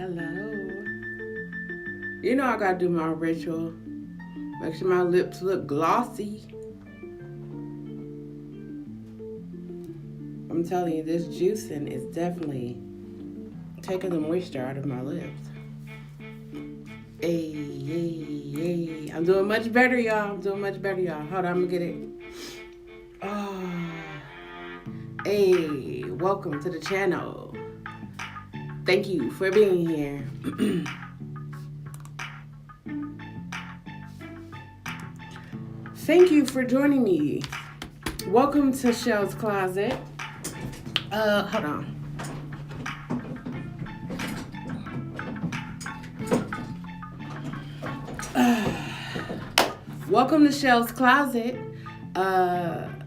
Hello. You know I gotta do my ritual. Make sure my lips look glossy. I'm telling you, this juicing is definitely taking the moisture out of my lips. Hey. I'm doing much better, y'all. Hold on, I'm gonna get it. Oh. Hey, welcome to the channel. Thank you for being here. Thank you for joining me. Welcome to Chelle's Closet. Hold on. Welcome to Chelle's Closet.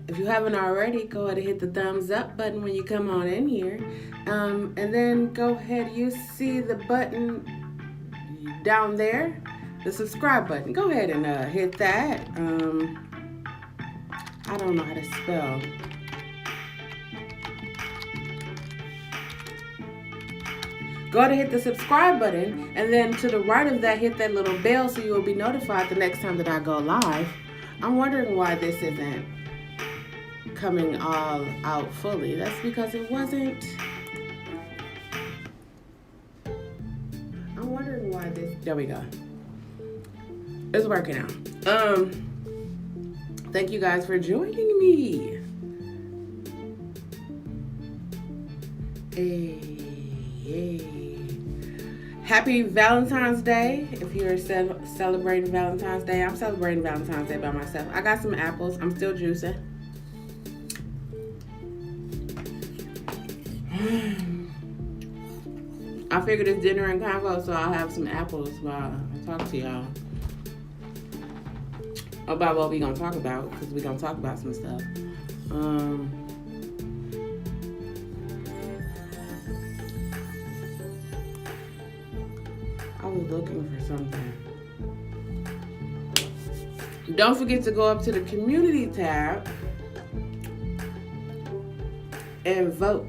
If you haven't already, go ahead and hit the thumbs up button when you come on in here. And then go ahead, you see the button down there, the subscribe button. Go ahead and hit that. I don't know how to spell. Go ahead and hit the subscribe button, and then to the right of that, hit that little bell so you will be notified the next time that I go live. I'm wondering why this isn't coming all out fully. That's because it wasn't. I'm wondering why this. There we go. It's working out. Thank you guys for joining me. Hey. Happy Valentine's Day. If you're celebrating Valentine's Day, I'm celebrating Valentine's Day by myself. I got some apples. I'm still juicing. I figured it's dinner and convo, so I'll have some apples while I talk to y'all about what we're going to talk about, because we're going to talk about some stuff. I was looking for something. Don't forget to go up to the community tab and vote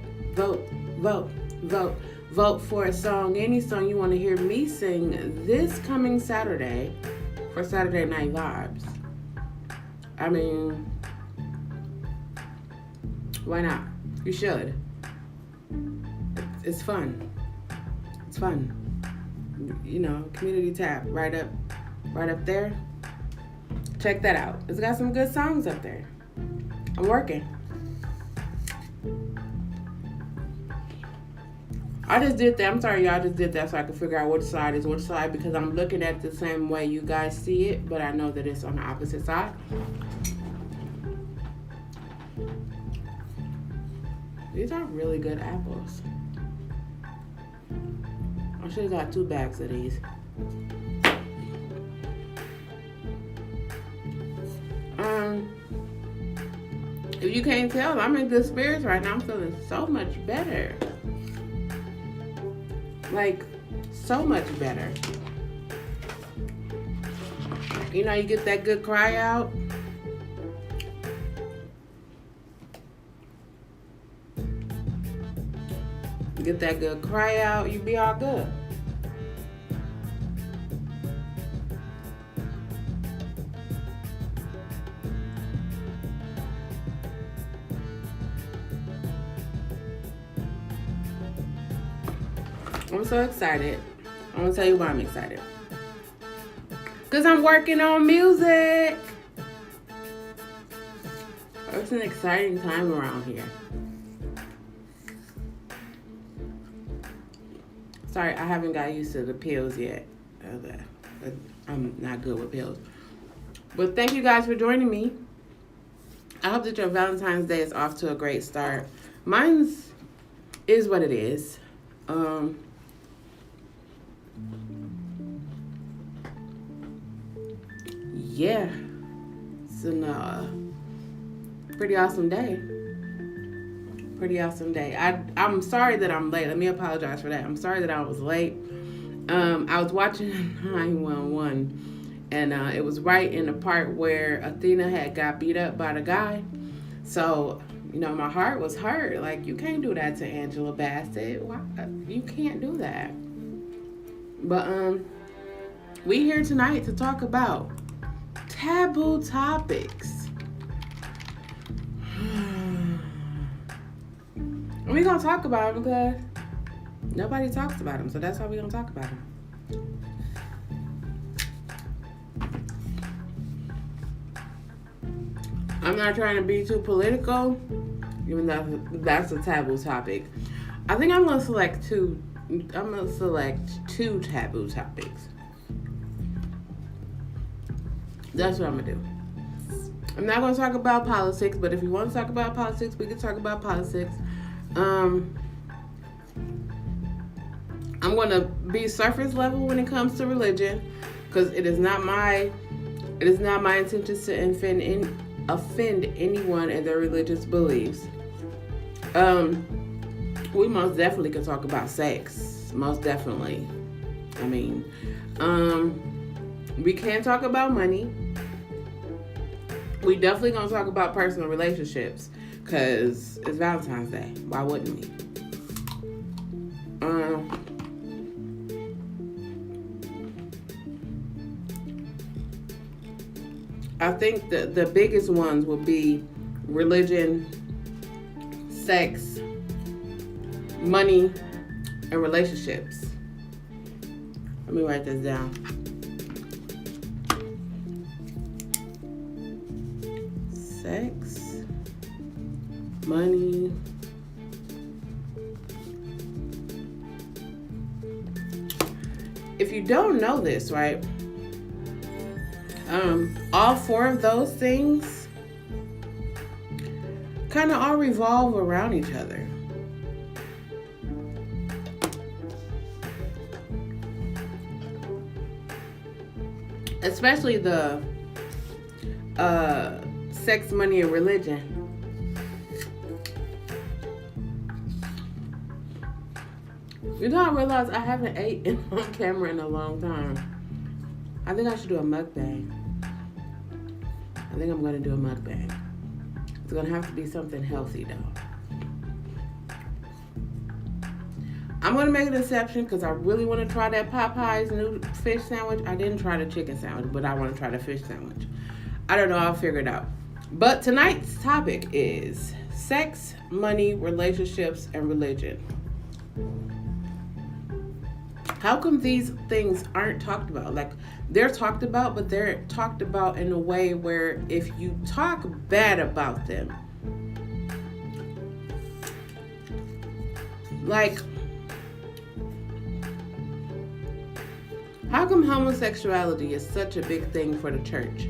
for a song, any song you want to hear me sing this coming Saturday for Saturday Night Vibes. I mean, why not? You should. It's fun. It's fun. You know, community tab right up there. Check that out. It's got some good songs up there. I'm working. I just did that. I'm sorry, y'all. I just did that so I can figure out which side is which side, because I'm looking at it the same way you guys see it, but I know that it's on the opposite side. These are really good apples. I should have got 2 bags of these. If you can't tell, I'm in good spirits right now. I'm feeling so much better. Like, so much better. You know, you get that good cry out. Get that good cry out, you be all good. I'm so excited. I'm gonna tell you why I'm excited. Because I'm working on music. It's an exciting time around here. Sorry, I haven't got used to the pills yet. I'm not good with pills. But thank you guys for joining me. I hope that your Valentine's Day is off to a great start. Mine's is what it is. Yeah, it's a pretty awesome day. I'm sorry that I'm late. Let me apologize for that. I'm sorry that I was late. I was watching 911, and it was right in the part where Athena had got beat up by the guy. So, you know, my heart was hurt. Like, you can't do that to Angela Bassett. Why? You can't do that. But we here tonight to talk about taboo topics. And we're gonna talk about them because nobody talks about them, so that's how we're gonna talk about them. I'm not trying to be too political, even though that's a taboo topic. I think I'm gonna select two. I'm gonna select two taboo topics. That's what I'm gonna do. I'm not gonna talk about politics, but if you want to talk about politics, we can talk about politics. I'm gonna be surface level when it comes to religion, because it is not my intention to offend anyone and their religious beliefs. We most definitely could talk about sex. Most definitely. I mean, we can talk about money. We definitely gonna talk about personal relationships, because it's Valentine's Day. Why wouldn't we? I think the biggest ones will be religion, sex, money, and relationships. Let me write this down. Sex, money, if you don't know this, right? All four of those things kind of all revolve around each other. Especially the sex, money, and religion. You know, I realized I haven't ate on camera in a long time. I think I should do a mukbang. I think I'm going to do a mukbang. It's going to have to be something healthy, though. I'm going to make an exception because I really want to try that Popeye's new fish sandwich. I didn't try the chicken sandwich, but I want to try the fish sandwich. I don't know. I'll figure it out. But tonight's topic is sex, money, relationships, and religion. How come these things aren't talked about? Like, they're talked about, but they're talked about in a way where if you talk bad about them, like, how come homosexuality is such a big thing for the church?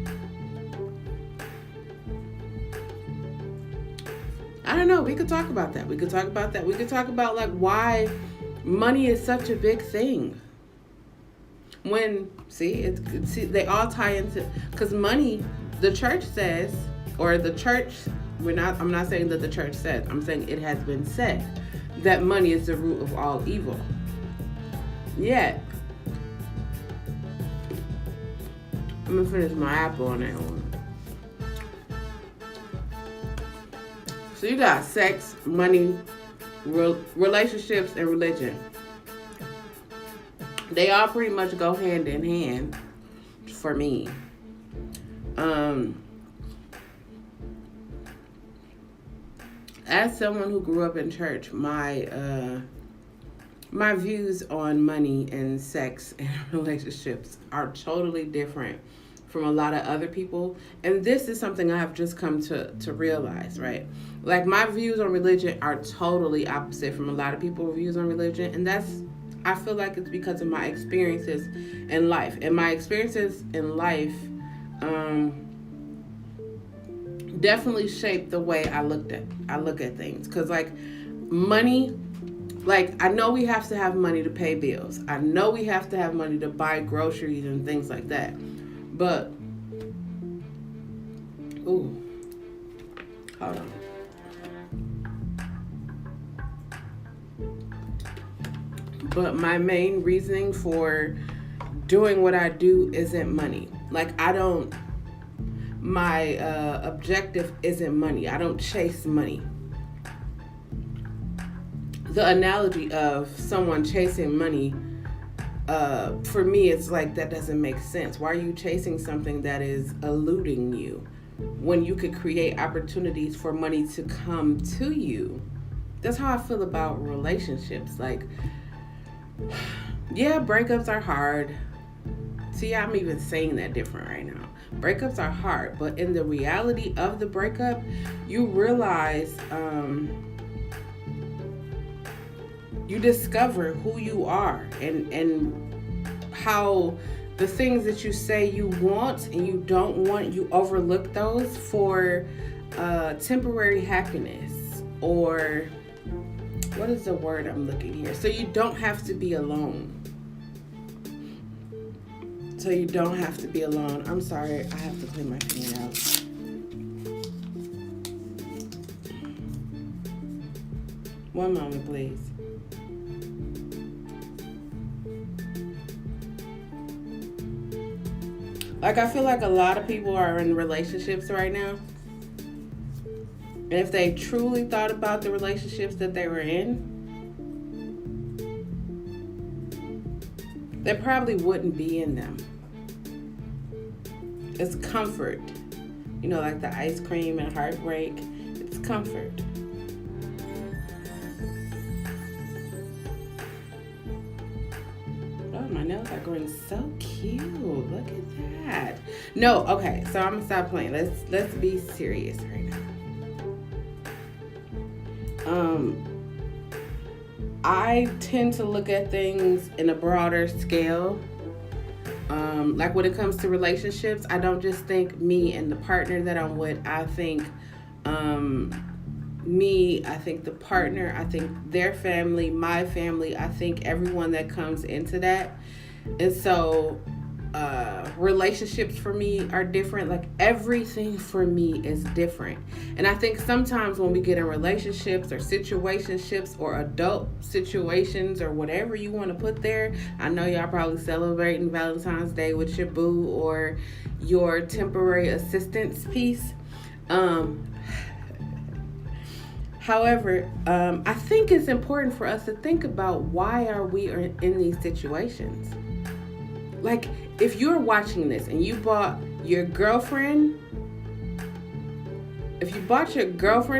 I don't know. We could talk about that. We could talk about like why money is such a big thing. When they all tie into, because money, the church says, or the church, I'm not saying that the church says, I'm saying it has been said that money is the root of all evil. Yet, I'm gonna finish my apple on that one. So you got sex, money, relationships, and religion. They all pretty much go hand in hand for me. As someone who grew up in church, my views on money and sex and relationships are totally different from a lot of other people. And this is something I have just come to realize, right? Like, my views on religion are totally opposite from a lot of people's views on religion. And I feel like it's because of my experiences in life. And my experiences in life definitely shaped the way I look at things. Because, like, money, like, I know we have to have money to pay bills. I know we have to have money to buy groceries and things like that. But, hold on. But my main reasoning for doing what I do isn't money. Like, my objective isn't money. I don't chase money. The analogy of someone chasing money for me, it's like, that doesn't make sense. Why are you chasing something that is eluding you when you could create opportunities for money to come to you? That's how I feel about relationships. Like, yeah, breakups are hard. See, I'm even saying that different right now. Breakups are hard, but in the reality of the breakup, you realize, you discover who you are and how the things that you say you want and you don't want, you overlook those for temporary happiness, or what is the word I'm looking here? So you don't have to be alone. I'm sorry, I have to clean my pen out. One moment, please. Like, I feel like a lot of people are in relationships right now. And if they truly thought about the relationships that they were in, they probably wouldn't be in them. It's comfort. You know, like the ice cream and heartbreak. It's comfort. My nails are growing so cute. Look at that. No, okay, so I'm gonna stop playing. Let's be serious right now. I tend to look at things in a broader scale. Like when it comes to relationships, I don't just think me and the partner that I'm with. I think me, I think the partner, I think their family, my family, I think everyone that comes into that. And so relationships for me are different. Like, everything for me is different. And I think sometimes when we get in relationships or situationships or adult situations or whatever you want to put there, I know y'all probably celebrating Valentine's Day with your boo or your temporary assistance piece. However, I think it's important for us to think about, why are we in these situations? Like, if you're watching this and you bought your girlfriend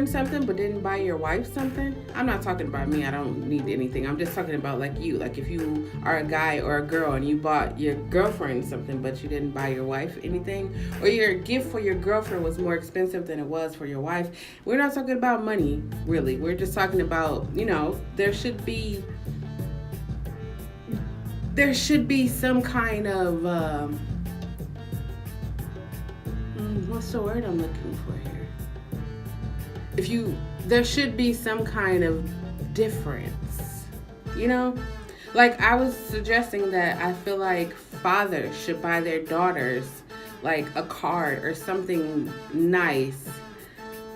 something but didn't buy your wife something, I'm not talking about me, I don't need anything. I'm just talking about like you. Like, if you are a guy or a girl and you bought your girlfriend something but you didn't buy your wife anything, or your gift for your girlfriend was more expensive than it was for your wife. We're not talking about money, really. We're just talking about, there should be some kind of what's the word I'm looking for here? There should be some kind of difference, Like, I was suggesting that I feel like fathers should buy their daughters like a card or something nice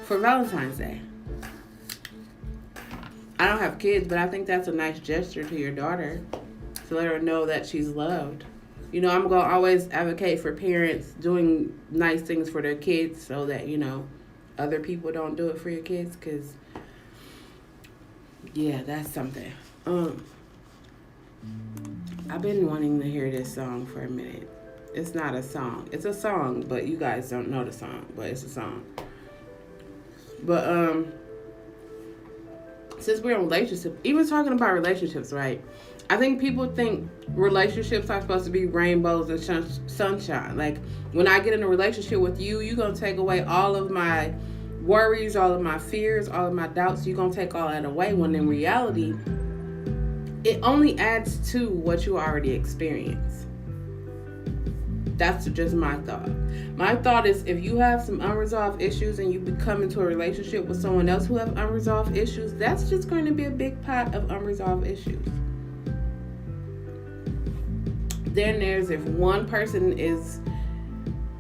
for Valentine's Day. I don't have kids, but I think that's a nice gesture to your daughter, to let her know that she's loved. I'm going to always advocate for parents doing nice things for their kids so that, other people don't do it for your kids, because, yeah, that's something. I've been wanting to hear this song for a minute. It's not a song. It's a song, but you guys don't know the song, but it's a song. But, since we're in relationships, even talking about relationships, right? I think people think relationships are supposed to be rainbows and sunshine. Like, when I get in a relationship with you, you're going to take away all of my worries, all of my fears, all of my doubts. You're going to take all that away, when in reality, it only adds to what you already experience. That's just my thought. My thought is, if you have some unresolved issues and you become into a relationship with someone else who have unresolved issues, that's just going to be a big pot of unresolved issues. Then there's, if one person is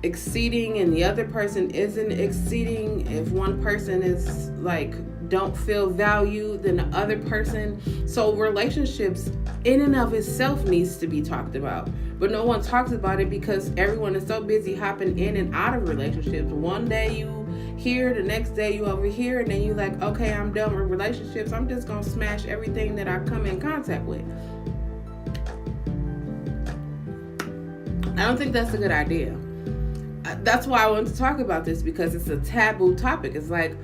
exceeding and the other person isn't exceeding, if one person is like, don't feel valued than the other person. So relationships in and of itself needs to be talked about. But no one talks about it because everyone is so busy hopping in and out of relationships. One day you here, the next day you over here, and then you like, okay, I'm done with relationships. I'm just going to smash everything that I come in contact with. I don't think that's a good idea. That's why I wanted to talk about this, because it's a taboo topic. It's like,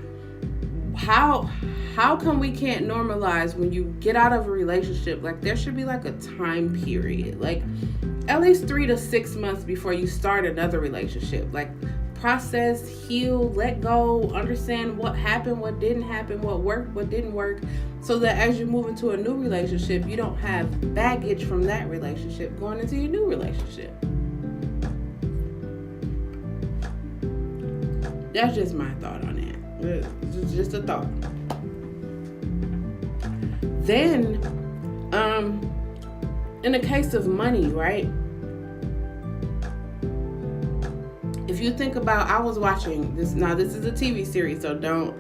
how come we can't normalize when you get out of a relationship? Like, there should be like a time period, like at least 3 to 6 months before you start another relationship. Like, process, heal, let go, understand what happened, what didn't happen, what worked, what didn't work, so that as you move into a new relationship, you don't have baggage from that relationship going into your new relationship. That's just my thought on that. It's just a thought. Then, in the case of money, right? If you think about, I was watching this, now this is a TV series, so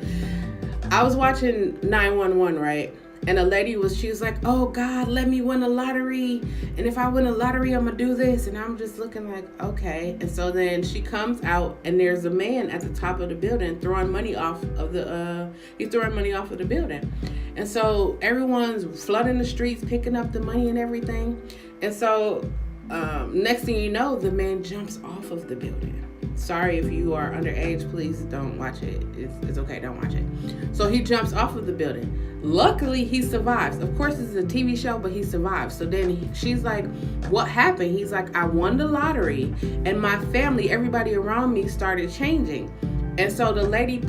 I was watching 911, right? And a lady she was like, oh God, let me win a lottery. And if I win a lottery, I'm gonna do this. And I'm just looking like, okay. And so then she comes out and there's a man at the top of the building throwing money off of the building. And so everyone's flooding the streets, picking up the money and everything. And so next thing you know, the man jumps off of the building. Sorry if you are underage, please don't watch it. It's okay, don't watch it. So he jumps off of the building. Luckily, he survives. Of course, it's a TV show, but he survives. So then she's like, what happened? He's like, I won the lottery and my family, everybody around me started changing. And so the lady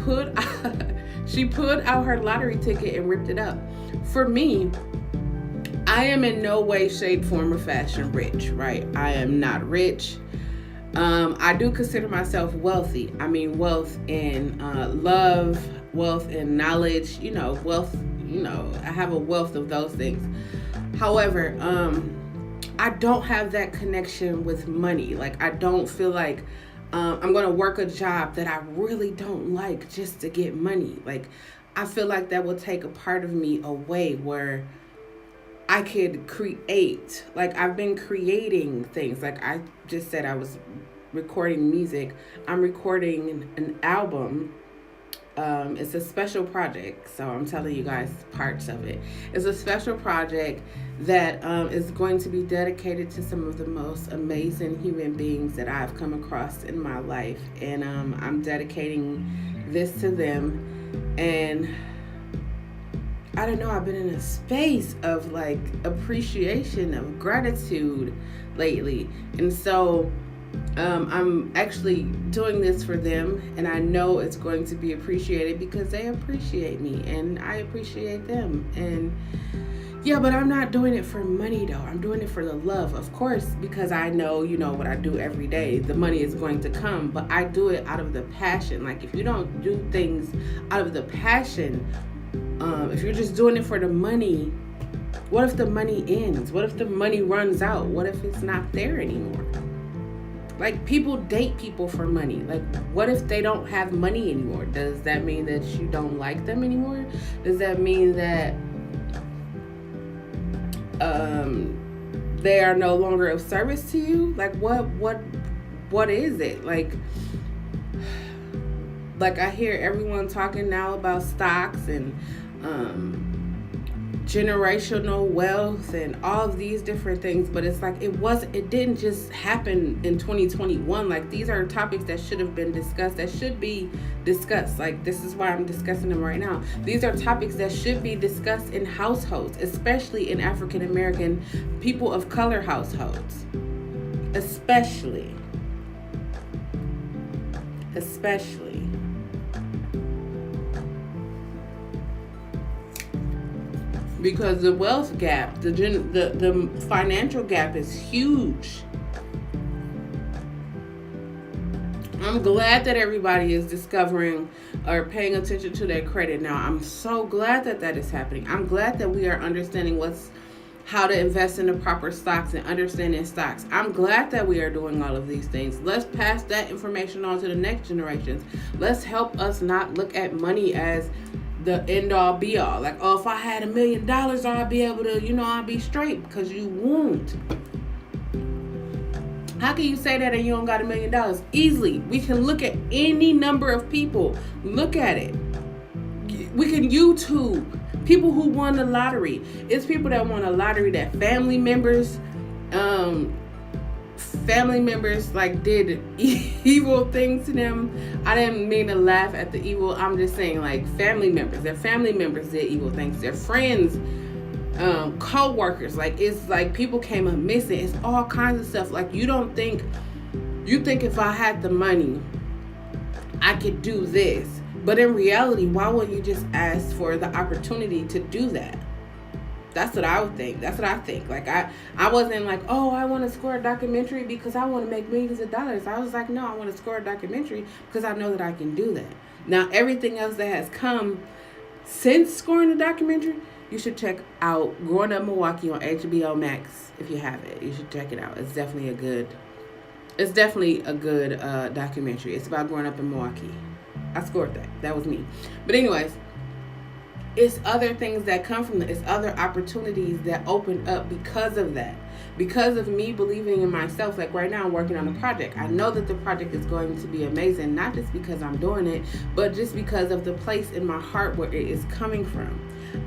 she put out her lottery ticket and ripped it up. For me, I am in no way, shape, form, or fashion rich, right? I am not rich. I do consider myself wealthy. I mean, wealth in love, wealth in knowledge, wealth, I have a wealth of those things. However, I don't have that connection with money. Like, I don't feel like I'm going to work a job that I really don't like just to get money. Like, I feel like that will take a part of me away where I could create. Like, I've been creating things. Like I just said, I was recording music. I'm recording an album. It's a special project, so I'm telling you guys parts of it. It's a special project that is going to be dedicated to some of the most amazing human beings that I've come across in my life, and I'm dedicating this to them. And I don't know, I've been in a space of like appreciation, of gratitude lately, and so I'm actually doing this for them, and I know it's going to be appreciated because they appreciate me and I appreciate them. And yeah, but I'm not doing it for money though. I'm doing it for the love, of course, because I know, what I do every day, the money is going to come, but I do it out of the passion. Like, if you don't do things out of the passion, if you're just doing it for the money, what if the money ends? What if the money runs out? What if it's not there anymore? Like, people date people for money. Like, what if they don't have money anymore? Does that mean that you don't like them anymore? Does that mean that they are no longer of service to you? Like, what is it? Like I hear everyone talking now about stocks and generational wealth and all of these different things, but it's like it didn't just happen in 2021. Like, these are topics that should have been discussed, that should be discussed. Like, this is why I'm discussing them right now. These are topics that should be discussed in households, especially in African American people of color households, especially. Because the wealth gap, the financial gap is huge. I'm glad that everybody is discovering or paying attention to their credit now. I'm so glad that is happening. I'm glad that we are understanding how to invest in the proper stocks and understanding stocks. I'm glad that we are doing all of these things. Let's pass that information on to the next generations. Let's help us not look at money as the end all be all. Like, oh, if I had $1 million, I'd be able to, I'd be straight, because you won't. How can you say that and you don't got $1 million? Easily. We can look at any number of people. Look at it. We can YouTube people who won the lottery. It's people that won a lottery that family members family members like did evil things to them. I didn't mean to laugh at the evil. I'm just saying, like, their family members did evil things. Their friends, co-workers, like, it's like people came up missing. It's all kinds of stuff. Like, you think if I had the money, I could do this. But in reality, why wouldn't you just ask for the opportunity to do that? That's what I would think. That's what I think. Like, I wasn't like, oh, I want to score a documentary because I want to make millions of dollars. I was like, no, I want to score a documentary because I know that I can do that. Now, everything else that has come since scoring the documentary, you should check out Growing Up Milwaukee on HBO Max. If you have it, you should check it out. It's definitely a good documentary. It's about growing up in Milwaukee. I scored that. That was me. But anyways, it's other things that come from that. It's other opportunities that open up because of that. Because of me believing in myself. Like, right now I'm working on a project. I know that the project is going to be amazing, not just because I'm doing it, but just because of the place in my heart where it is coming from.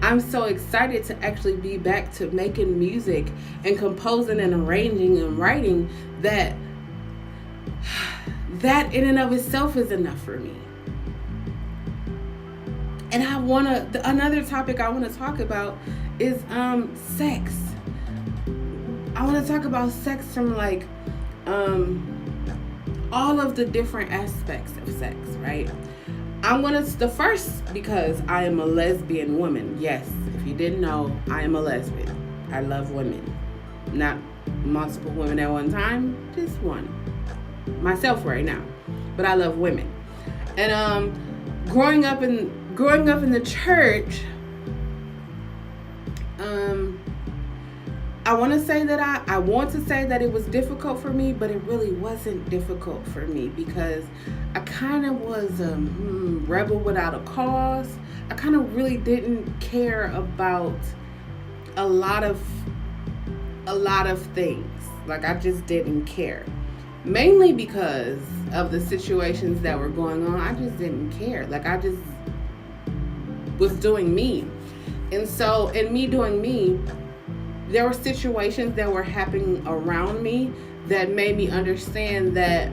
I'm so excited to actually be back to making music and composing and arranging and writing that in and of itself is enough for me. And another topic I want to talk about is sex. I want to talk about sex from like all of the different aspects of sex, right? Because I am a lesbian woman. Yes, if you didn't know, I am a lesbian. I love women. Not multiple women at one time, just one. Myself right now. But I love women. And growing up in the church, I want to say that it was difficult for me, but it really wasn't difficult for me because I kind of was a rebel without a cause. I kind of really didn't care about a lot of things. Like, I just didn't care. Mainly because of the situations that were going on. I just didn't care. Like, I just was doing me. And so in me doing me, there were situations that were happening around me that made me understand that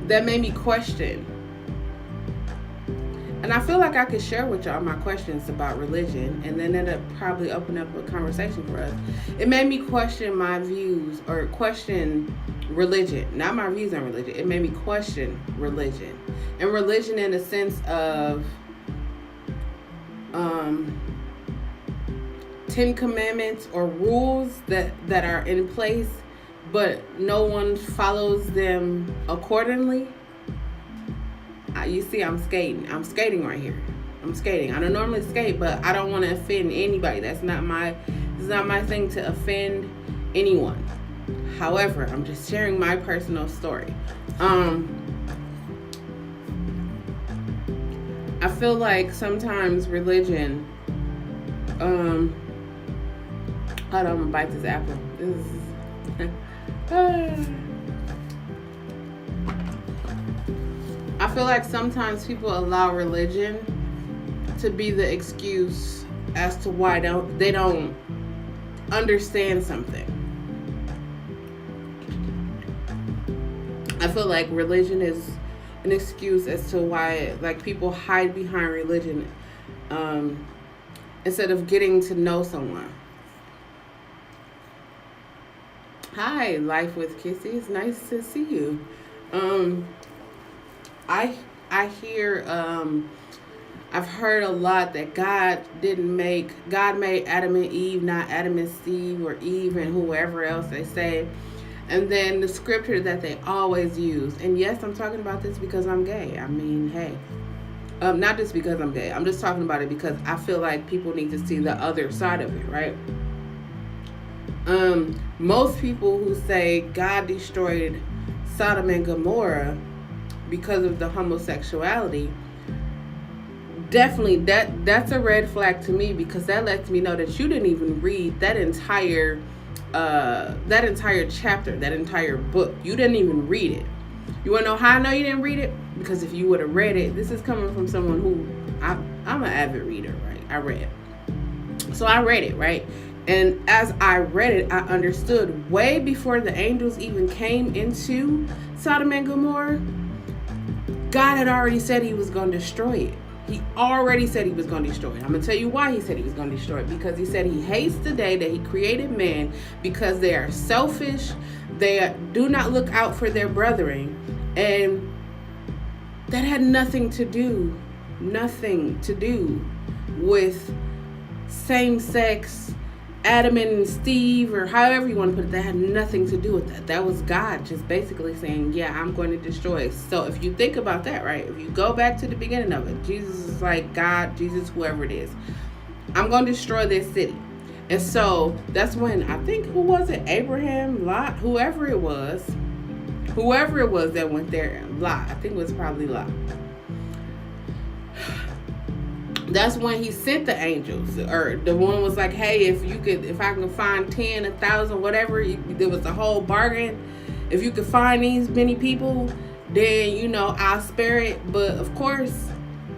made me question. And I feel like I could share with y'all my questions about religion, and then that'll probably open up a conversation for us. It made me question my views, or question religion. Not my views on religion. It made me question religion. And religion in the sense of 10 commandments or rules that are in place, but no one follows them accordingly. You see, I'm skating. I'm skating right here. I'm skating. I don't normally skate, but I don't want to offend anybody. It's not my thing to offend anyone. However, I'm just sharing my personal story. I feel like sometimes religion, hold on, I'm gonna bite this apple. I feel like sometimes people allow religion to be the excuse as to why they don't understand something. I feel like religion is an excuse as to why, like, people hide behind religion instead of getting to know someone. Hi, Life with Kissy. It's nice to see you. I hear, I've heard a lot that God made Adam and Eve, not Adam and Steve or Eve and whoever else they say. And then the scripture that they always use. And yes, I'm talking about this because I'm gay. I mean, hey. Not just because I'm gay. I'm just talking about it because I feel like people need to see the other side of it, right? Most people who say God destroyed Sodom and Gomorrah because of the homosexuality, definitely that's a red flag to me, because that lets me know that you didn't even read that entire chapter, that entire book. You didn't even read it. You want to know how I know you didn't read it? Because if you would have read it, this is coming from someone who I'm an avid reader, right? I read it. So I read it, right? And as I read it, I understood way before the angels even came into Sodom and Gomorrah, God had already said he was going to destroy it. He already said he was going to destroy it. I'm going to tell you why he said he was going to destroy it. Because he said he hates the day that he created man, because they are selfish. They do not look out for their brethren. And that had nothing to do with same-sex, Adam and Steve, or however you want to put it. That had nothing to do with that. That was God just basically saying, yeah, I'm going to destroy it. So if you think about that, right, if you go back to the beginning of it, Jesus is like, God, Jesus, whoever it is, I'm going to destroy this city. And so that's when, I think, who was it? Abraham, Lot, whoever it was that went there. Lot, I think it was probably Lot. That's when he sent the angels, or the one was like, hey, if I can find 10, 1,000, whatever, there was a whole bargain. If you could find these many people, then, I'll spare it. But of course,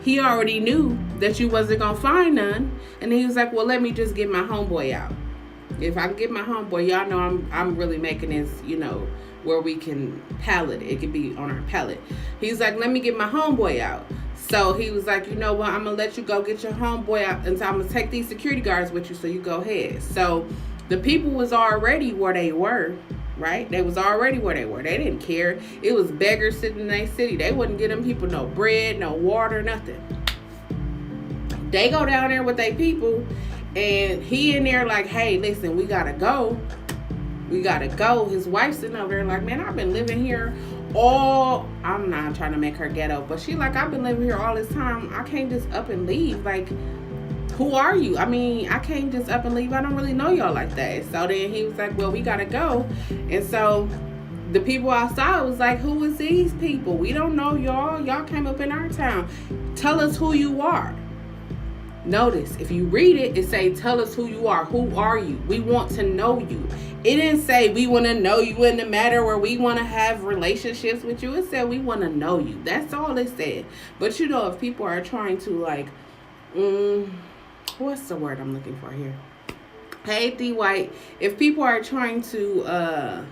he already knew that you wasn't going to find none. And he was like, well, let me just get my homeboy out. If I can get my homeboy, y'all know I'm really making this, where we can palette. It could be on our palette. He's like, let me get my homeboy out. So he was like, you know what, I'm going to let you go get your homeboy out. And so I'm going to take these security guards with you, so you go ahead. So the people was already where they were, right? They was already where they were. They didn't care. It was beggars sitting in their city. They wouldn't get them people no bread, no water, nothing. They go down there with their people, and he in there like, hey, listen, we got to go. We got to go. His wife's sitting over there like, man, I've been living here I'm not trying to make her ghetto, but she like, I've been living here all this time. I can't just up and leave. Like, who are you? I mean, I can't just up and leave. I don't really know y'all like that. So then he was like, well, we got to go. And so the people outside was like, who is these people? We don't know y'all. Y'all came up in our town. Tell us who you are. Notice, if you read it, it say, tell us who you are. Who are you? We want to know you. It didn't say we want to know you in the matter where we want to have relationships with you. It said we want to know you. That's all it said. But if people are trying to like, what's the word I'm looking for here? Hey, D White. If people are trying to,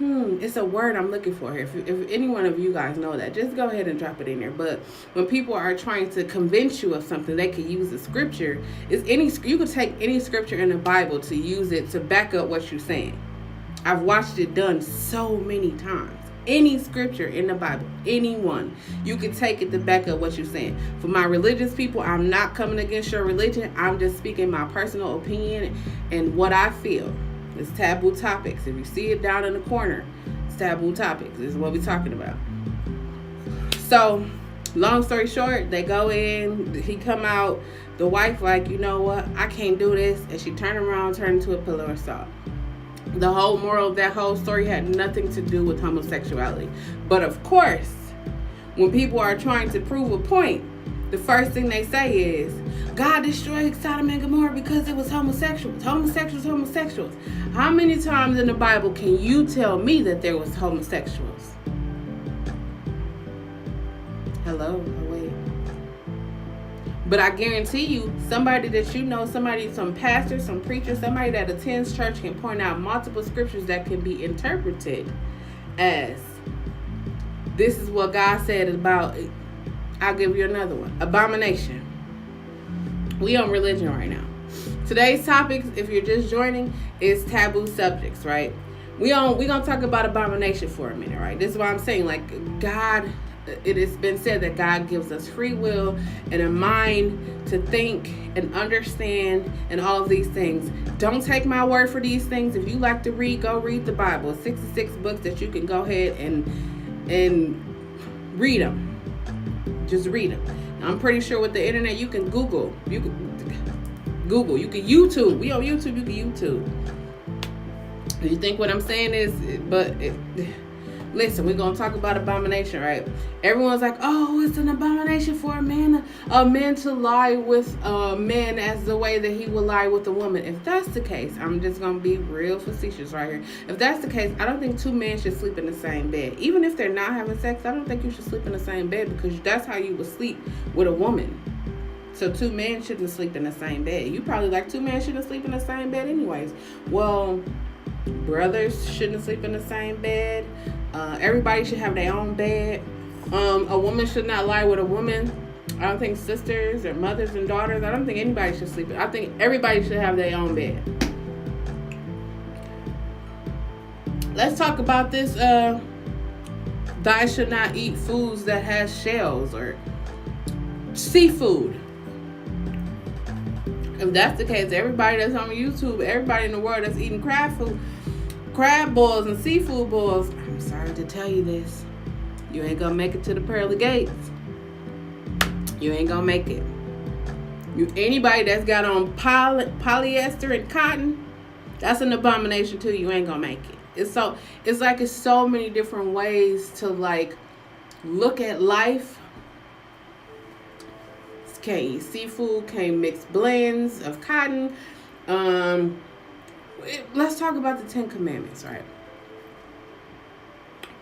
it's a word I'm looking for here. If any one of you guys know that, just go ahead and drop it in there. But when people are trying to convince you of something, they can use the scripture. You could take any scripture in the Bible to use it to back up what you're saying. I've watched it done so many times. Any scripture in the Bible, anyone, you can take it to back up what you're saying. For my religious people, I'm not coming against your religion. I'm just speaking my personal opinion and what I feel. It's Taboo Topics. If you see it down in the corner, it's Taboo Topics. This is what we're talking about. So, long story short, they go in, he come out, the wife like, you know what, I can't do this. And she turned around, turned into a pillar of salt. The whole moral of that whole story had nothing to do with homosexuality. But of course, when people are trying to prove a point, the first thing they say is, God destroyed Sodom and Gomorrah because it was homosexuals. Homosexuals. How many times in the Bible can you tell me that there was homosexuals? Hello? Oh, wait. But I guarantee you, somebody that you know, some pastor, some preacher, somebody that attends church can point out multiple scriptures that can be interpreted as, this is what God said about, I'll give you another one, abomination. We on religion right now. Today's topics, if you're just joining, is taboo subjects, right? We gonna talk about abomination for a minute, right? This is why I'm saying, like, God, it has been said that God gives us free will and a mind to think and understand and all of these things. Don't take my word for these things. If you like to read, go read the Bible. 66 books that you can go ahead and read them. Just read them. I'm pretty sure with the internet you can Google. You can YouTube. We on YouTube. You can YouTube. Do you think what I'm saying is? Listen, we're gonna talk about abomination, right? Everyone's like, oh, it's an abomination for a man to lie with a man as the way that he would lie with a woman. If that's the case, I'm just gonna be real facetious right here. If that's the case, I don't think two men should sleep in the same bed. Even if they're not having sex, I don't think you should sleep in the same bed, because that's how you would sleep with a woman. So 2 men shouldn't sleep in the same bed. You probably like 2 men shouldn't sleep in the same bed anyways. Well, brothers shouldn't sleep in the same bed. Everybody should have their own bed. A woman should not lie with a woman. I don't think sisters or mothers and daughters, I don't think anybody should sleep. I think everybody should have their own bed. Let's talk about this. Thou should not eat foods that has shells or seafood. If that's the case, everybody that's on YouTube, everybody in the world that's eating crab boils and seafood boils, I'm sorry to tell you this, you ain't gonna make it to the pearly gates. You ain't gonna make it. Anybody that's got on polyester and cotton, that's an abomination too. You ain't gonna make it. It's so many different ways to like look at life. Can't eat seafood, can't mix blends of cotton. Let's talk about the 10 Commandments, right?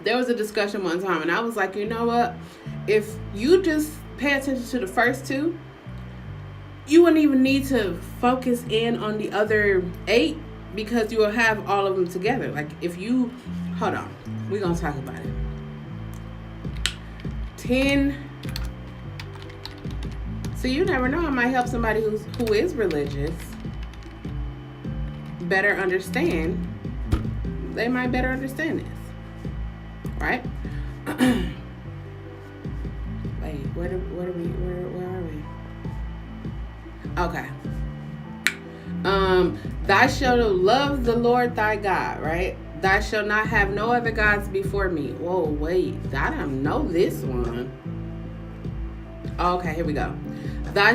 There was a discussion one time, and I was like, you know what? If you just pay attention to the first 2, you wouldn't even need to focus in on the other 8 because you will have all of them together. Like if you, hold on, we're going to talk about it. 10. So you never know, I might help somebody who is religious better understand. They might better understand this. Right? Wait, where are we? Okay. Thou shalt love the Lord thy God, right? Thou shalt not have no other gods before me. Whoa, wait. I don't know this one. Okay, here we go. I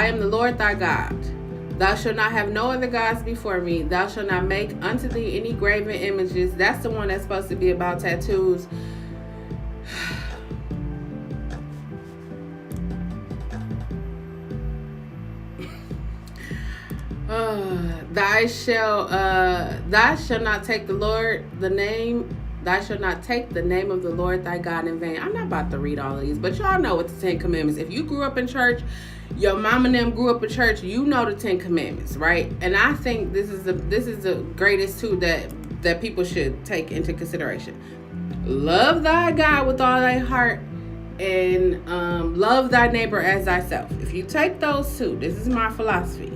am the Lord thy God. Thou shalt not have no other gods before me. Thou shalt not make unto thee any graven images. That's the one that's supposed to be about tattoos. Thou shalt not take Thou shalt not take the name of the Lord thy God in vain. I'm not about to read all of these, but y'all know what the 10 Commandments. If you grew up in church, your mom and them grew up in church, you know the 10 Commandments, right? And I think this is the greatest two that people should take into consideration. Love thy God with all thy heart, and love thy neighbor as thyself. If you take those 2, this is my philosophy.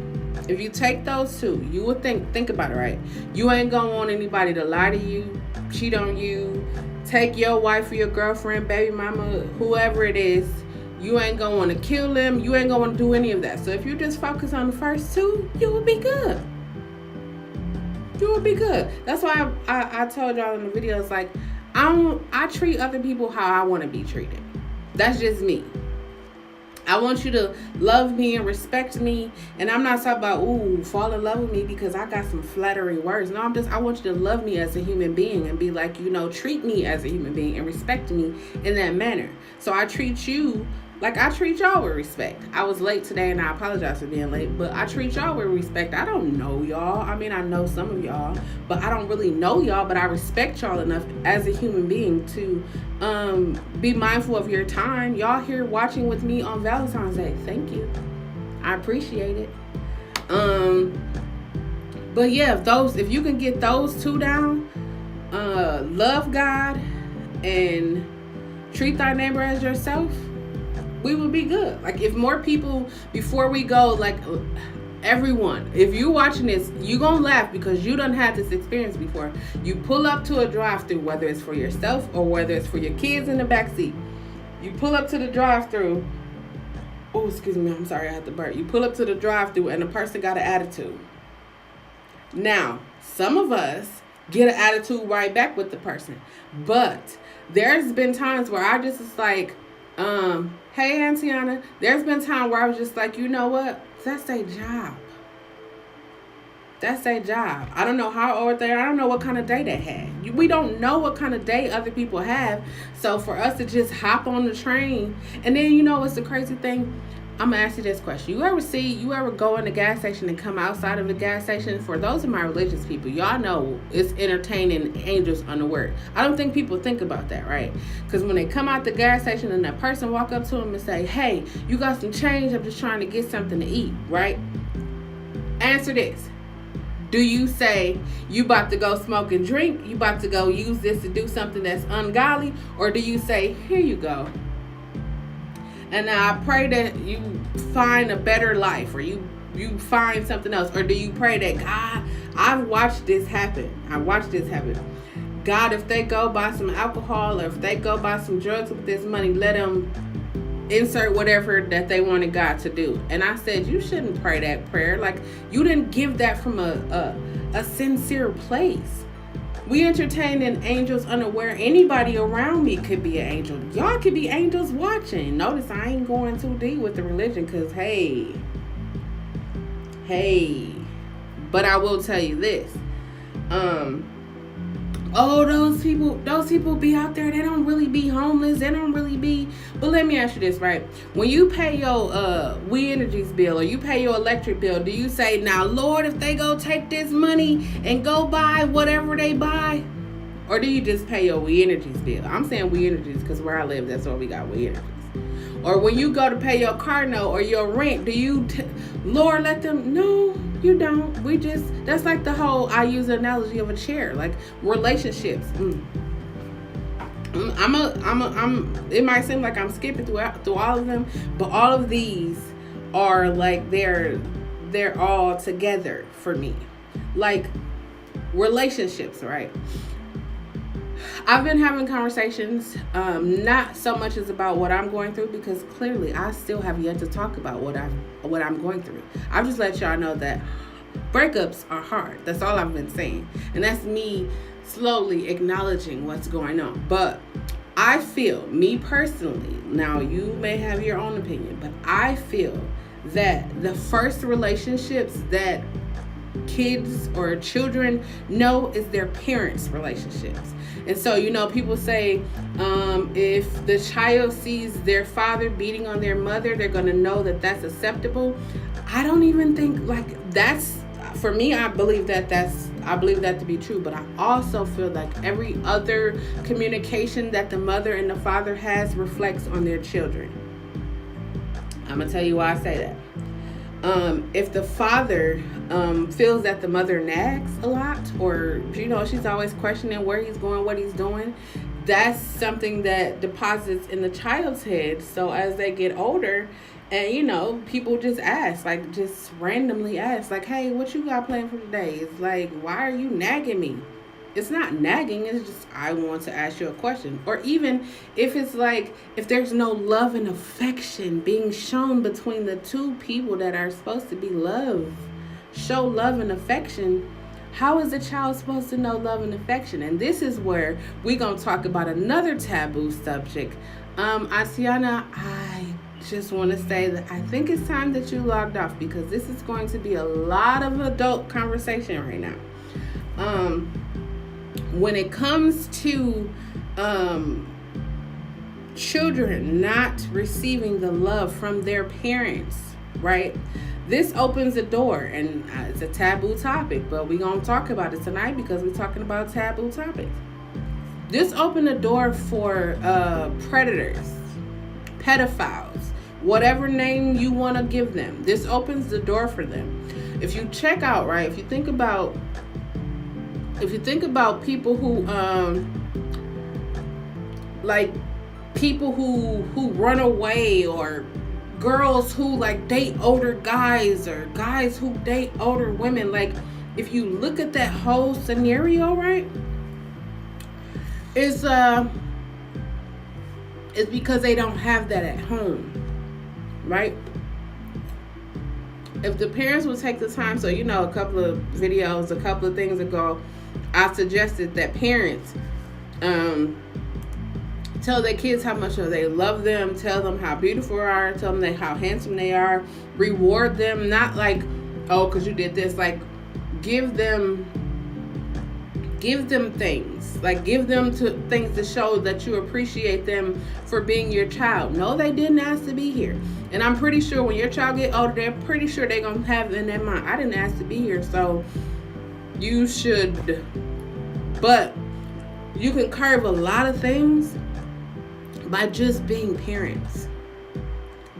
If you take those 2, you would think about it, right? You ain't gonna want anybody to lie to you, cheat on you, take your wife or your girlfriend, baby mama, whoever it is. You ain't gonna want to kill them. You ain't gonna want to do any of that. So if you just focus on the first 2, you will be good. You will be good. That's why I told y'all in the videos, like, I treat other people how I want to be treated. That's just me. I want you to love me and respect me. And I'm not talking about, fall in love with me because I got some flattering words. No, I want you to love me as a human being and be like, treat me as a human being and respect me in that manner. So I treat you like I treat y'all with respect. I was late today and I apologize for being late, but I treat y'all with respect. I don't know y'all. I mean, I know some of y'all, but I don't really know y'all, but I respect y'all enough as a human being to be mindful of your time. Y'all here watching with me on Valentine's Day. Thank you. I appreciate it. But yeah, if you can get those 2 down, love God and treat thy neighbor as yourself, we will be good. Like, if more people, before we go, like, everyone, if you're watching this, you gonna laugh because you done had this experience before. You pull up to a drive-thru, whether it's for yourself or whether it's for your kids in the back seat. You pull up to the drive-thru. Oh, excuse me, I'm sorry, I had to burp. You pull up to the drive-thru and the person got an attitude. Now, some of us get an attitude right back with the person, but there's been times where I just was like, hey, Auntie Anna, there's been time where I was just like, you know what? That's their job. That's their job. I don't know how old they are. I don't know what kind of day they had. We don't know what kind of day other people have. So for us to just hop on the train, and then what's the crazy thing? I'm gonna ask you this question. You ever go in the gas station and come outside of the gas station? For those of my religious people, y'all know it's entertaining angels unaware. I don't think people think about that, right? Because when they come out the gas station and that person walk up to them and say, hey, you got some change? I'm just trying to get something to eat, right? Answer this. Do you say you about to go smoke and drink? You about to go use this to do something that's ungodly? Or do you say, here you go? And now I pray that you find a better life, or you find something else. Or do you pray that, God, I've watched this happen. God, if they go buy some alcohol or if they go buy some drugs with this money, let them insert whatever that they wanted God to do. And I said, you shouldn't pray that prayer. Like, you didn't give that from a sincere place. We entertaining angels unaware. Anybody around me could be an angel. Y'all could be angels watching. Notice I ain't going too deep with the religion because, hey. But I will tell you this. Those people be out there. They don't really be homeless. They don't really be. But let me ask you this, right? When you pay your We Energies bill or you pay your electric bill, do you say, now, Lord, if they go take this money and go buy whatever they buy? Or do you just pay your We Energies bill? I'm saying We Energies because where I live, that's where we got We Energies. Or when you go to pay your car note or your rent, do you, Lord, let them? No, you don't. That's like the whole, I use the analogy of a chair, like relationships. It might seem like I'm skipping through all of them, but all of these are like, they're all together for me. Like relationships, right? I've been having conversations, not so much as about what I'm going through, because clearly I still have yet to talk about what I'm going through. I've just let y'all know that breakups are hard. That's all I've been saying. And that's me slowly acknowledging what's going on. But I feel, me personally, now you may have your own opinion, but I feel that the first relationships that kids or children know is their parents' relationships. And so, people say if the child sees their father beating on their mother, they're going to know that that's acceptable. I don't even think that's, for me, I believe that to be true. But I also feel like every other communication that the mother and the father has reflects on their children. I'm going to tell you why I say that. If the father feels that the mother nags a lot, or she's always questioning where he's going, what he's doing, that's something that deposits in the child's head. So as they get older, and people just ask, like, just randomly ask, like, hey, what you got planned for today? It's like, why are you nagging me? It's not nagging, it's just, I want to ask you a question. Or even if it's like, if there's no love and affection being shown between the two people that are supposed to be loved, show love and affection, how is the child supposed to know love and affection? And this is where we're going to talk about another taboo subject. Asiana, I just want to say that I think it's time that you logged off, because this is going to be a lot of adult conversation right now. When it comes to children not receiving the love from their parents, right? This opens a door, and it's a taboo topic, but we're going to talk about it tonight because we're talking about taboo topics. This opened a door for predators, pedophiles, whatever name you want to give them. This opens the door for them. If you check out, right, if you think about people who like people who run away, or girls who like date older guys, or guys who date older women, like if you look at that whole scenario, right, it's because they don't have that at home, right? If the parents would take the time, so a couple of videos, a couple of things ago, I suggested that parents tell their kids how much they love them, tell them how beautiful they are, tell them how handsome they are, reward them, not like, oh, because you did this, like give them give them things. Like, give them things to show that you appreciate them for being your child. No, they didn't ask to be here. And I'm pretty sure when your child get older, they're pretty sure they're going to have in their mind, I didn't ask to be here, so you should. But you can curb a lot of things by just being parents,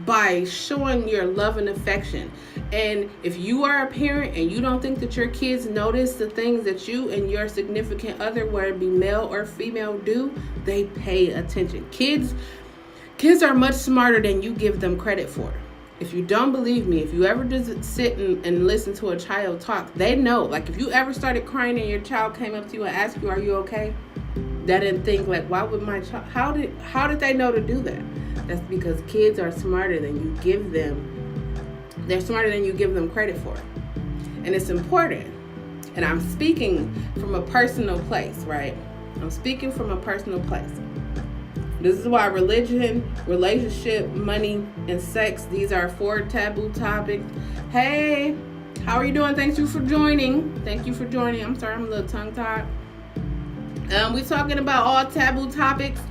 by showing your love and affection. And if you are a parent and you don't think that your kids notice the things that you and your significant other, whether it be male or female, do, they pay attention. Kids are much smarter than you give them credit for. If you don't believe me, if you ever just sit and listen to a child talk, they know. Like, if you ever started crying and your child came up to you and asked you, are you okay? They didn't think, like, why would my child, how did they know to do that? That's because kids are smarter than you give them. They're smarter than you give them credit for. And it's important. And I'm speaking from a personal place, right? I'm speaking from a personal place. This is why religion, relationship, money, and sex, these are 4 taboo topics. Hey, how are you doing? Thank you for joining. I'm sorry, I'm a little tongue-tied. We're talking about all taboo topics.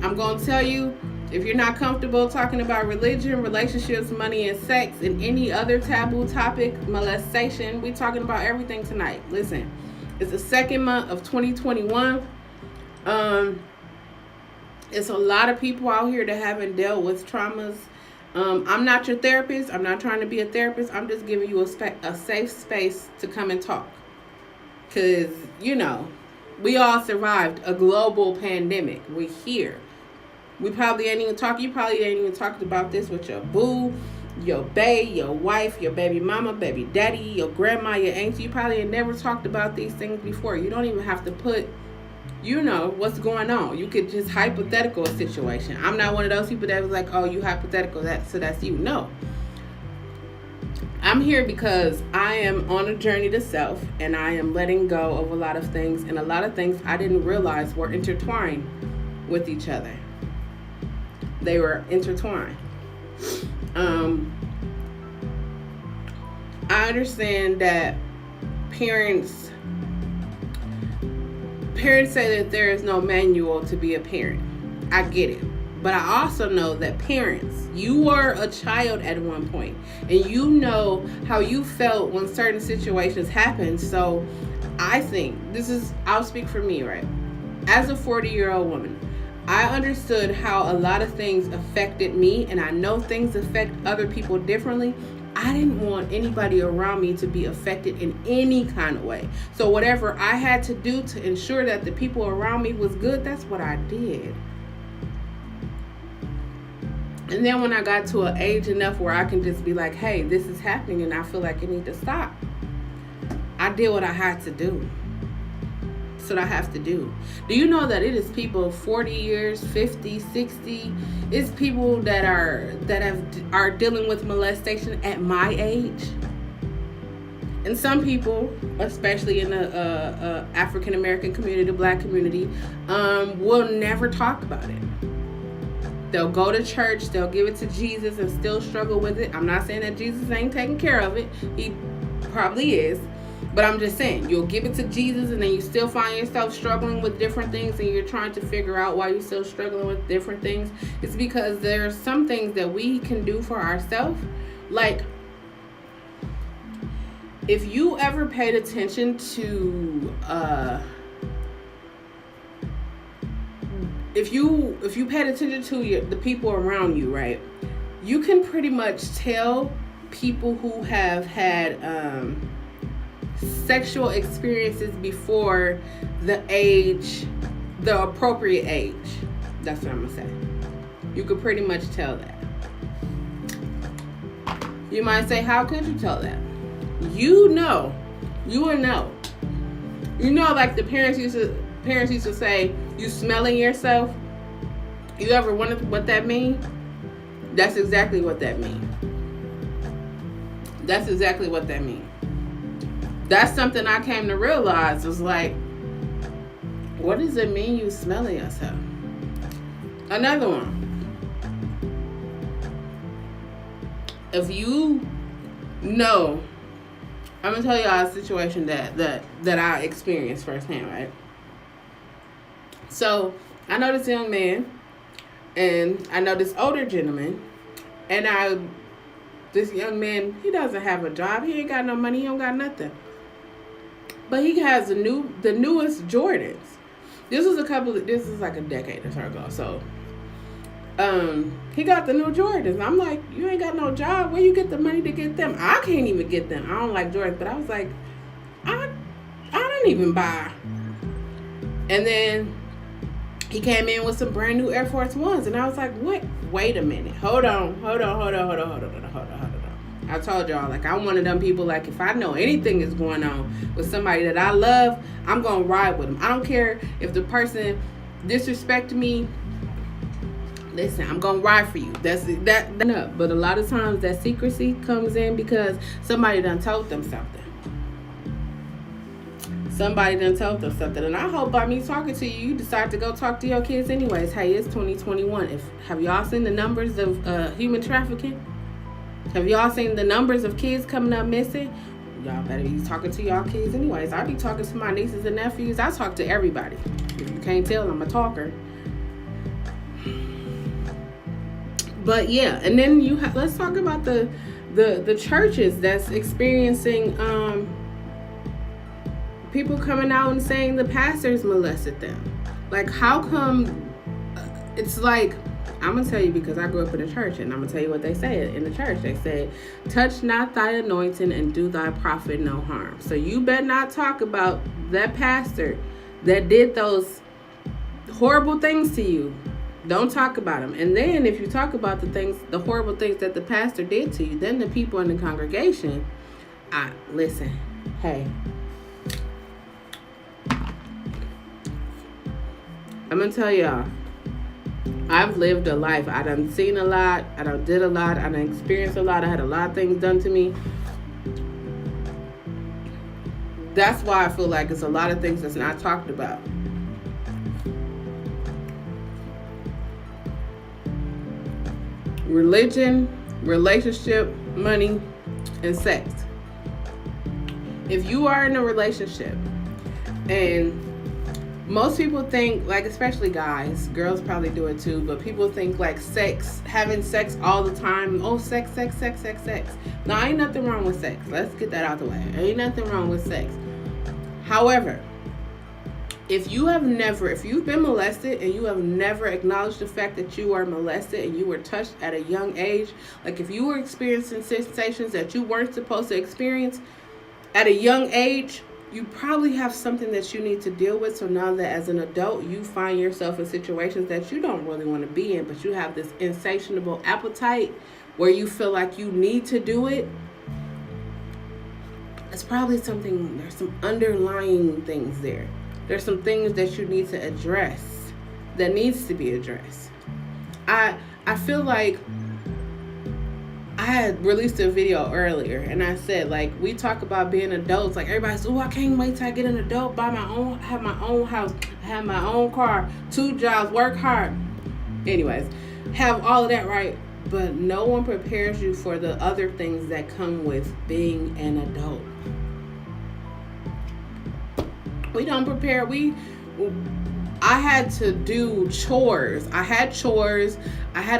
I'm going to tell you, if you're not comfortable talking about religion, relationships, money, and sex, and any other taboo topic, molestation, we're talking about everything tonight. Listen, it's the 2nd month of 2021. It's a lot of people out here that haven't dealt with traumas. I'm not your therapist. I'm not trying to be a therapist. I'm just giving you a safe space to come and talk. Because, we all survived a global pandemic. We're here. We probably ain't even talking. You probably ain't even talked about this with your boo, your bae, your wife, your baby mama, baby daddy, your grandma, your auntie. You probably ain't never talked about these things before. You don't even have to put, what's going on. You could just hypothetical a situation. I'm not one of those people that was like, oh, you hypothetical, so that's you. No. I'm here because I am on a journey to self, and I am letting go of a lot of things, and a lot of things I didn't realize were intertwined with each other. They were intertwined. I understand that parents say that there is no manual to be a parent. I get it. But I also know that parents, you were a child at one point, and you know how you felt when certain situations happened. So I think I'll speak for me, right? As a 40-year-old woman, I understood how a lot of things affected me, and I know things affect other people differently. I didn't want anybody around me to be affected in any kind of way. So whatever I had to do to ensure that the people around me was good, that's what I did. And then when I got to an age enough where I can just be like, hey, this is happening and I feel like it needs to stop, I did what I had to do. That's what I have to do. Do you know that it is people 40 years, 50, 60, it's people that are dealing with molestation at my age? And some people, especially in the African American community, the Black community, will never talk about it. They'll go to church, they'll give it to Jesus and still struggle with it. I'm not saying that Jesus ain't taking care of it. He probably is. But I'm just saying, you'll give it to Jesus and then you still find yourself struggling with different things, and you're trying to figure out why you're still struggling with different things. It's because there's some things that we can do for ourselves. Like, if you ever paid attention to if you paid attention to the people around you, right, you can pretty much tell people who have had sexual experiences before the appropriate age. That's what I'm gonna say. You could pretty much tell that. You might say, how could you tell that? You would know. Like the parents used to say, you smelling yourself. You ever wondered what that means? That's exactly what that means. That's exactly what that means. That's something I came to realize was like, what does it mean you smelling yourself? Another one. If you know I'm gonna tell y'all a situation that I experienced firsthand, right? So I know this young man, and I know this older gentleman, and this young man, he doesn't have a job, he ain't got no money, he don't got nothing, but he has the newest Jordans. This is like a decade or so ago. So he got the new Jordans. I'm like, you ain't got no job. Where you get the money to get them? I can't even get them. I don't like Jordans, but I was like, I didn't even buy. And then he came in with some brand new Air Force Ones, and I was like, what? Wait a minute. Hold on. I told y'all, like, I'm one of them people, like, if I know anything is going on with somebody that I love, I'm going to ride with them. I don't care if the person disrespected me. Listen, I'm going to ride for you. But a lot of times that secrecy comes in because somebody done told them something. And I hope by me talking to you, you decide to go talk to your kids anyways. Hey, it's 2021. Have y'all seen the numbers of human trafficking? Have y'all seen the numbers of kids coming up missing? Y'all better be talking to y'all kids anyways. I be talking to my nieces and nephews. I talk to everybody. If you can't tell, I'm a talker. But yeah, and then let's talk about the churches that's experiencing people coming out and saying the pastors molested them. Like, how come? It's like, I'm going to tell you because I grew up in a church, and I'm going to tell you what they said in the church. They said, touch not thy anointing and do thy prophet no harm. So you better not talk about that pastor that did those horrible things to you. Don't talk about them. And then if you talk about the horrible things that the pastor did to you, then the people in the congregation, listen, hey, I'm going to tell y'all, I've lived a life. I done seen a lot. I done did a lot. I done experienced a lot. I had a lot of things done to me. That's why I feel like it's a lot of things that's not talked about. Religion, relationship, money, and sex. If you are in a relationship and most people think, like, especially guys, girls probably do it too, but people think like having sex all the time. Oh, sex. No, ain't nothing wrong with sex. Let's get that out the way. Ain't nothing wrong with sex. However, if you've been molested and you have never acknowledged the fact that you are molested and you were touched at a young age, like if you were experiencing sensations that you weren't supposed to experience at a young age, you probably have something that you need to deal with. So now that as an adult, you find yourself in situations that you don't really want to be in, but you have this insatiable appetite where you feel like you need to do it. It's probably there's some underlying things there. There's some things that you need to address that needs to be addressed. I feel like I had released a video earlier and I said, like, we talk about being adults. Like, everybody says, oh, I can't wait till I get an adult, have my own house, have my own car, 2 jobs, work hard. Anyways, have all of that right. But no one prepares you for the other things that come with being an adult. We don't prepare. I had to do chores. I had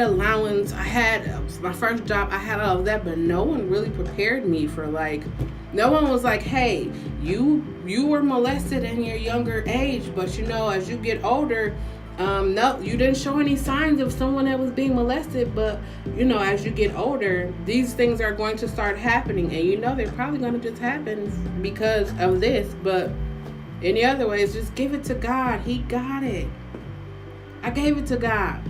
allowance. I had my first job. I had all of that, but no one really prepared me for, like, no one was like, hey, you were molested in your younger age, but as you get older, no, you didn't show any signs of someone that was being molested, but as you get older, these things are going to start happening, and they're probably going to just happen because of this. But any other ways, just give it to God. He got it. I gave it to God.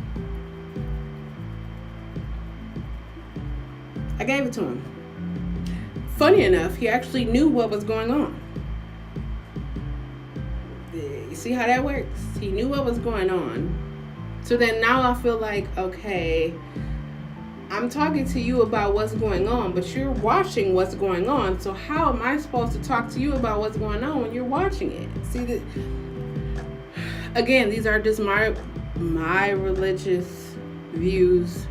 I gave it to him. Funny enough, he actually knew what was going on. You see how that works? He knew what was going on. So then now I feel like, okay, I'm talking to you about what's going on, but you're watching what's going on. So how am I supposed to talk to you about what's going on when you're watching it? See, again, these are just my religious views.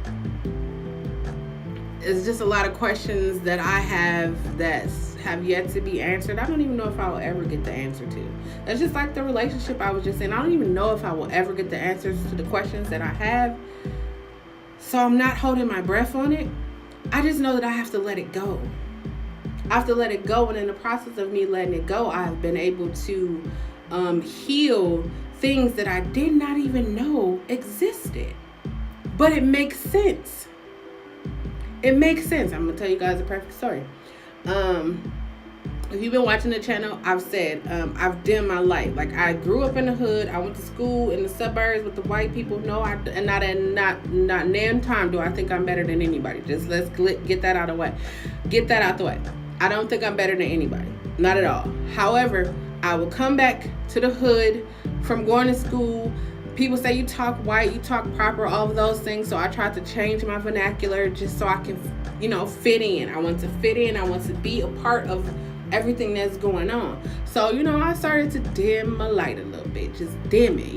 it's just a lot of questions that I have that have yet to be answered. I don't even know if I will ever get the answer to. That's just like the relationship I was just in. I don't even know if I will ever get the answers to the questions that I have. So I'm not holding my breath on it. I just know that I have to let it go. I have to let it go. And in the process of me letting it go, I've been able to heal things that I did not even know existed. But it makes sense. It makes sense. I'm going to tell you guys a perfect story. If you've been watching the channel, I've said I've dimmed my light. Like, I grew up in the hood. I went to school in the suburbs with the white people. No, and not damn time do I think I'm better than anybody. Just let's get that out of the way. Get that out the way. I don't think I'm better than anybody. Not at all. However, I will come back to the hood from going to school. People say you talk white, you talk proper, all of those things. So I tried to change my vernacular just so I can, fit in. I want to fit in. I want to be a part of everything that's going on. So, I started to dim my light a little bit. Just dim it,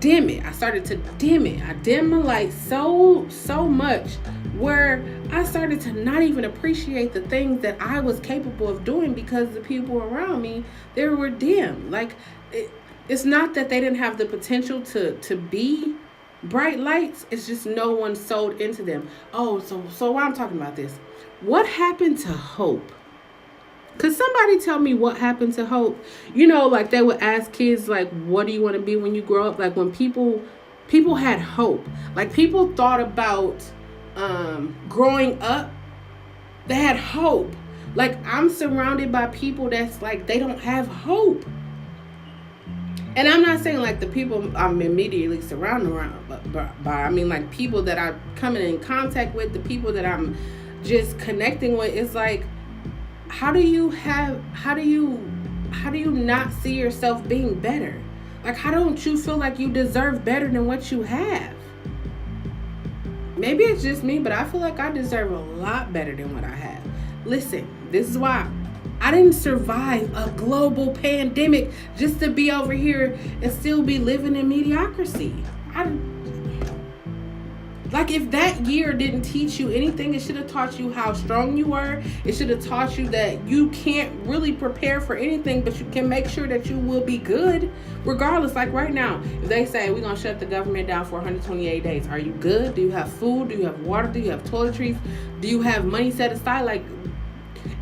Dim it. I started to dim it. I dimmed my light so much where I started to not even appreciate the things that I was capable of doing because the people around me, they were dim. Like, it's not that they didn't have the potential to be bright lights. It's just no one sold into them. Oh, so why I'm talking about this. What happened to hope? Could somebody tell me what happened to hope? Like they would ask kids, like, what do you want to be when you grow up? Like when people had hope. Like people thought about growing up. They had hope. Like I'm surrounded by people that's like, they don't have hope. And I'm not saying like the people I'm immediately surrounded around, but I mean like people that I'm coming in contact with, the people that I'm just connecting with. It's like, how do you not see yourself being better? Like, how don't you feel like you deserve better than what you have? Maybe it's just me, but I feel like I deserve a lot better than what I have. Listen, this is why I didn't survive a global pandemic just to be over here and still be living in mediocrity. Like if that year didn't teach you anything, it should have taught you how strong you were. It should have taught you that you can't really prepare for anything, but you can make sure that you will be good regardless. Like right now, if they say we're going to shut the government down for 128 days, are you good? Do you have food? Do you have water? Do you have toiletries? Do you have money set aside? Like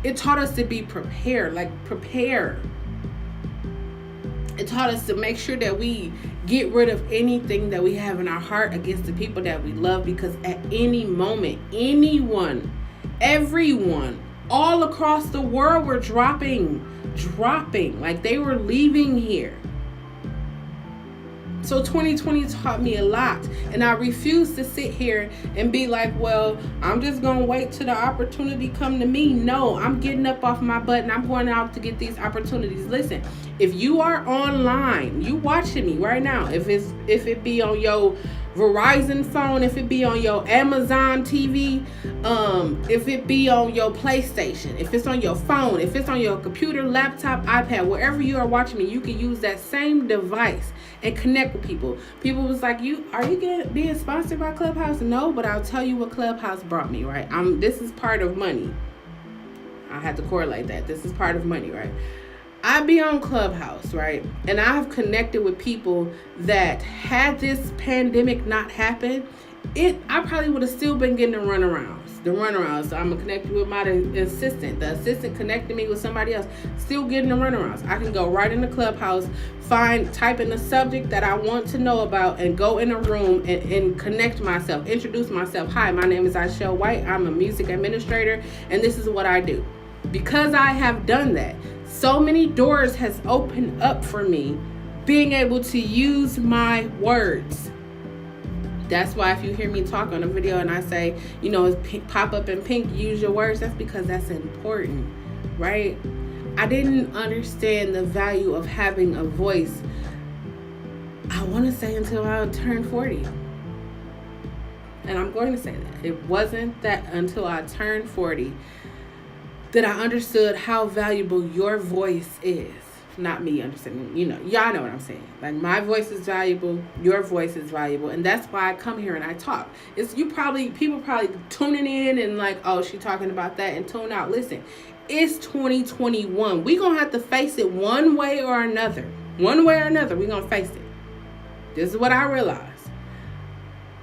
it taught us to be prepared, prepare. It taught us to make sure that we get rid of anything that we have in our heart against the people that we love, because at any moment, anyone, everyone, all across the world were dropping, like they were leaving here. So 2020 taught me a lot, and I refuse to sit here and be like, well, I'm just going to wait till the opportunity come to me. No, I'm getting up off my butt and I'm going out to get these opportunities. Listen, if you are online, you watching me right now, if it be on your Verizon phone, if it be on your Amazon TV, if it be on your PlayStation, if it's on your phone, if it's on your computer, laptop, iPad, wherever you are watching me, you can use that same device and connect with people. People was like, are you being sponsored by Clubhouse? No, but I'll tell you what Clubhouse brought me, right? This is part of money. I had to correlate that. This is part of money, right? I be on Clubhouse, right? And I have connected with people that had this pandemic not happened, I probably would have still been getting the runarounds. So I'm connected with my assistant. The assistant connected me with somebody else, still getting the runarounds. I can go right in the Clubhouse, type in the subject that I want to know about, and go in a room and connect myself, introduce myself. Hi, my name is Chelle White. I'm a music administrator, and this is what I do. Because I have done that, so many doors has opened up for me being able to use my words. That's why if you hear me talk on a video and I say, it's pop up in pink, use your words, that's because that's important, right? I didn't understand the value of having a voice, I want to say, until I turned 40. And I'm going to say that. It wasn't that until I turned 40 that I understood how valuable your voice is. not me understanding, y'all know what I'm saying. Like, my voice is valuable, your voice is valuable, and that's why I come here and I talk. People probably tuning in and like, oh, she talking about that, and tune out. Listen, it's 2021. We gonna have to face it one way or another. One way or another, we gonna face it. This is what I realized.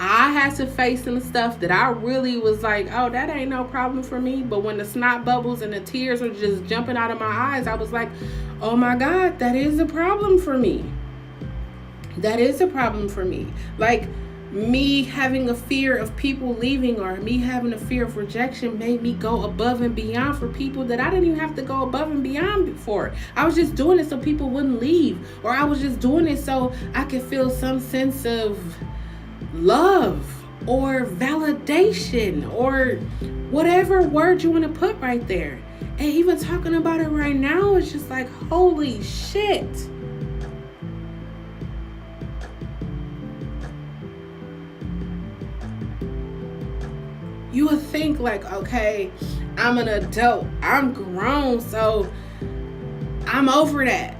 I had to face some stuff that I really was like, oh, that ain't no problem for me. But when the snot bubbles and the tears are just jumping out of my eyes, I was like, oh my God, that is a problem for me. That is a problem for me. Like, me having a fear of people leaving or me having a fear of rejection made me go above and beyond for people that I didn't even have to go above and beyond before. I was just doing it so people wouldn't leave, or I was just doing it so I could feel some sense of love or validation or whatever word you want to put right there. And even talking about it right now, it's just like, holy shit. You would think like, okay, I'm an adult, I'm grown, so I'm over that.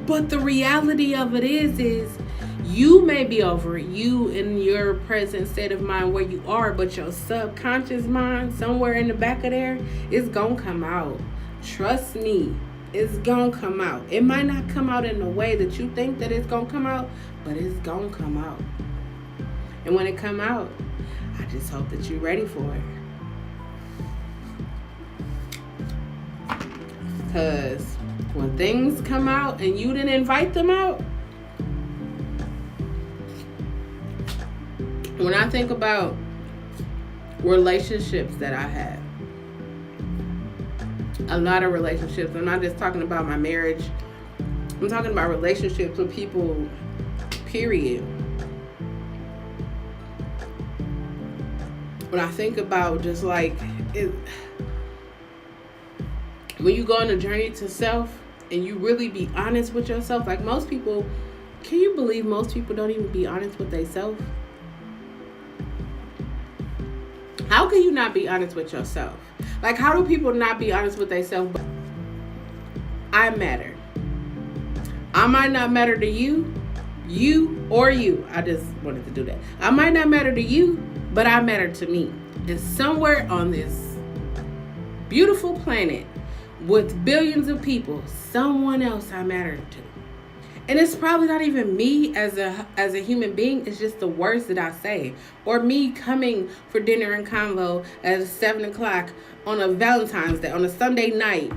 But the reality of it is you may be over it, you in your present state of mind where you are, but your subconscious mind somewhere in the back of there is gonna come out. Trust me, it's gonna come out. It might not come out in the way that you think that it's gonna come out, but it's gonna come out. And when it come out, I just hope that you're ready for it. Because when things come out and you didn't invite them out, when I think about relationships that I had, a lot of relationships, I'm not just talking about my marriage, I'm talking about relationships with people, period. When I think about just like it, when you go on a journey to self and you really be honest with yourself, like most people, can you believe most people don't even be honest with themselves? How can you not be honest with yourself? Like, how do people not be honest with themselves? I matter. I might not matter to you. I just wanted to do that. I might not matter to you, but I matter to me. And somewhere on this beautiful planet with billions of people, someone else I matter to. And it's probably not even me as a human being. It's just the words that I say. Or me coming for dinner and convo at 7 o'clock on a Valentine's Day, on a Sunday night.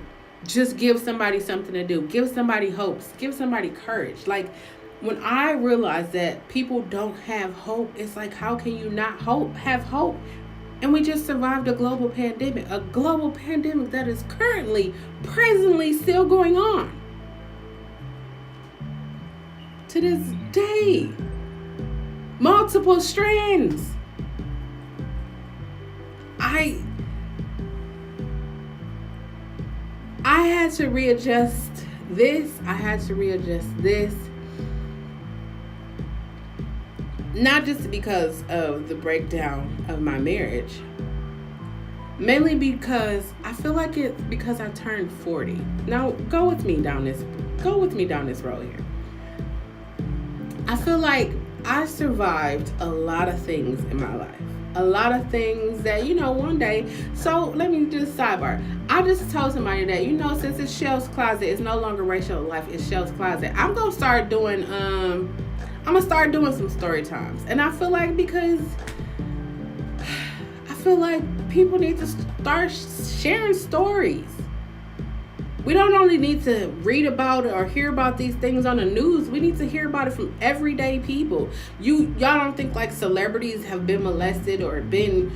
Just give somebody something to do. Give somebody hopes. Give somebody courage. Like, when I realize that people don't have hope, it's like, how can you not have hope? And we just survived a global pandemic that is presently still going on. To this day, multiple strands. I had to readjust this. I had to readjust this. Not just because of the breakdown of my marriage. Mainly because I feel like it's because I turned 40. Now, go with me down this road here. I feel like I survived a lot of things in my life. A lot of things that, one day. So let me just sidebar. I just told somebody that, since it's Chelle's Closet, it's no longer Rachel Life, it's Chelle's Closet. I'm going to start doing, some story times. And I feel like people need to start sharing stories. We don't only need to read about it or hear about these things on the news. We need to hear about it from everyday people. Y'all don't think like celebrities have been molested or been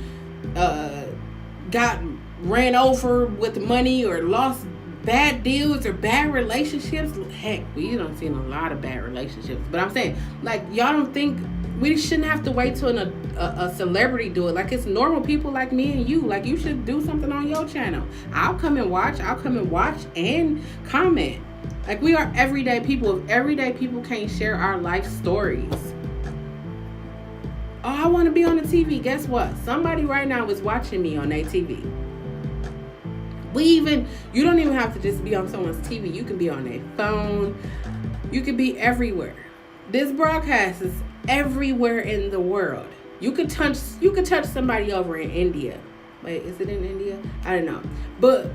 got ran over with money or lost bad deals or bad relationships? Heck, we don't see a lot of bad relationships. But I'm saying, like, y'all don't think we shouldn't have to wait till a celebrity do it. Like, it's normal people like me and you. Like, you should do something on your channel. I'll come and watch and comment. Like, we are everyday people. If everyday people can't share our life stories. Oh, I want to be on the TV. Guess what? Somebody right now is watching me on their TV. You don't even have to just be on someone's TV. You can be on their phone. You can be everywhere. This broadcast is everywhere in the world. You could touch somebody over in India. Wait, is it in India? I don't know. But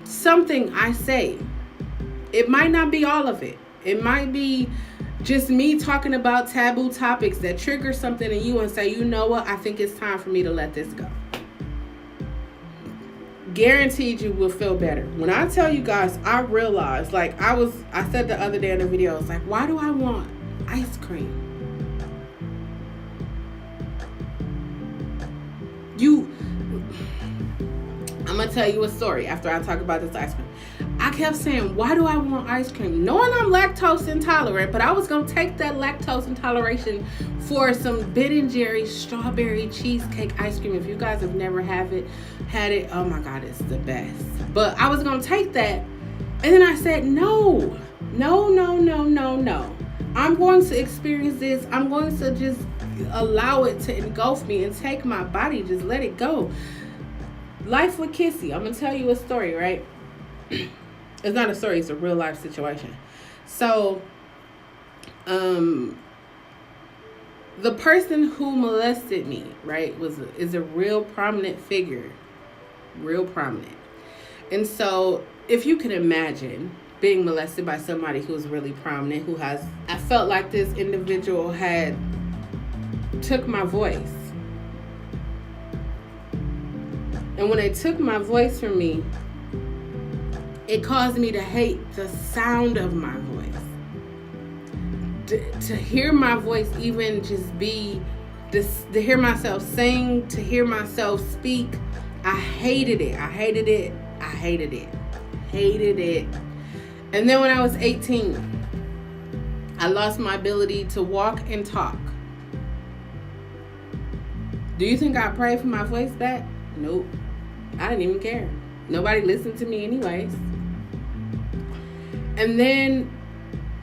something I say, it might not be all of it. It might be just me talking about taboo topics that trigger something in you and say, you know what? I think it's time for me to let this go. Guaranteed you will feel better. When I tell you guys, I realized, like I said the other day in the video, it's like, why do I want ice cream? I'm gonna tell you a story after I talk about this ice cream. I kept saying, why do I want ice cream? Knowing I'm lactose intolerant, but I was gonna take that lactose intoleration for some Ben & Jerry's strawberry cheesecake ice cream. If you guys have never had it, oh my God, it's the best. But I was gonna take that, and then I said, no. I'm going to experience this. I'm going to just allow it to engulf me and take my body. Just let it go. Life with Kissy. I'm gonna tell you a story, right? It's not a story, it's a real life situation. So, the person who molested me, right, is a real prominent figure. Real prominent. And so, if you can imagine being molested by somebody who's really prominent, I felt like this individual had took my voice. And when they took my voice from me, it caused me to hate the sound of my voice. To hear my voice even just be this, to hear myself sing, to hear myself speak, I hated it. And then when I was 18, I lost my ability to walk and talk. Do you think I prayed for my voice back? Nope. I didn't even care. Nobody listened to me anyways. And then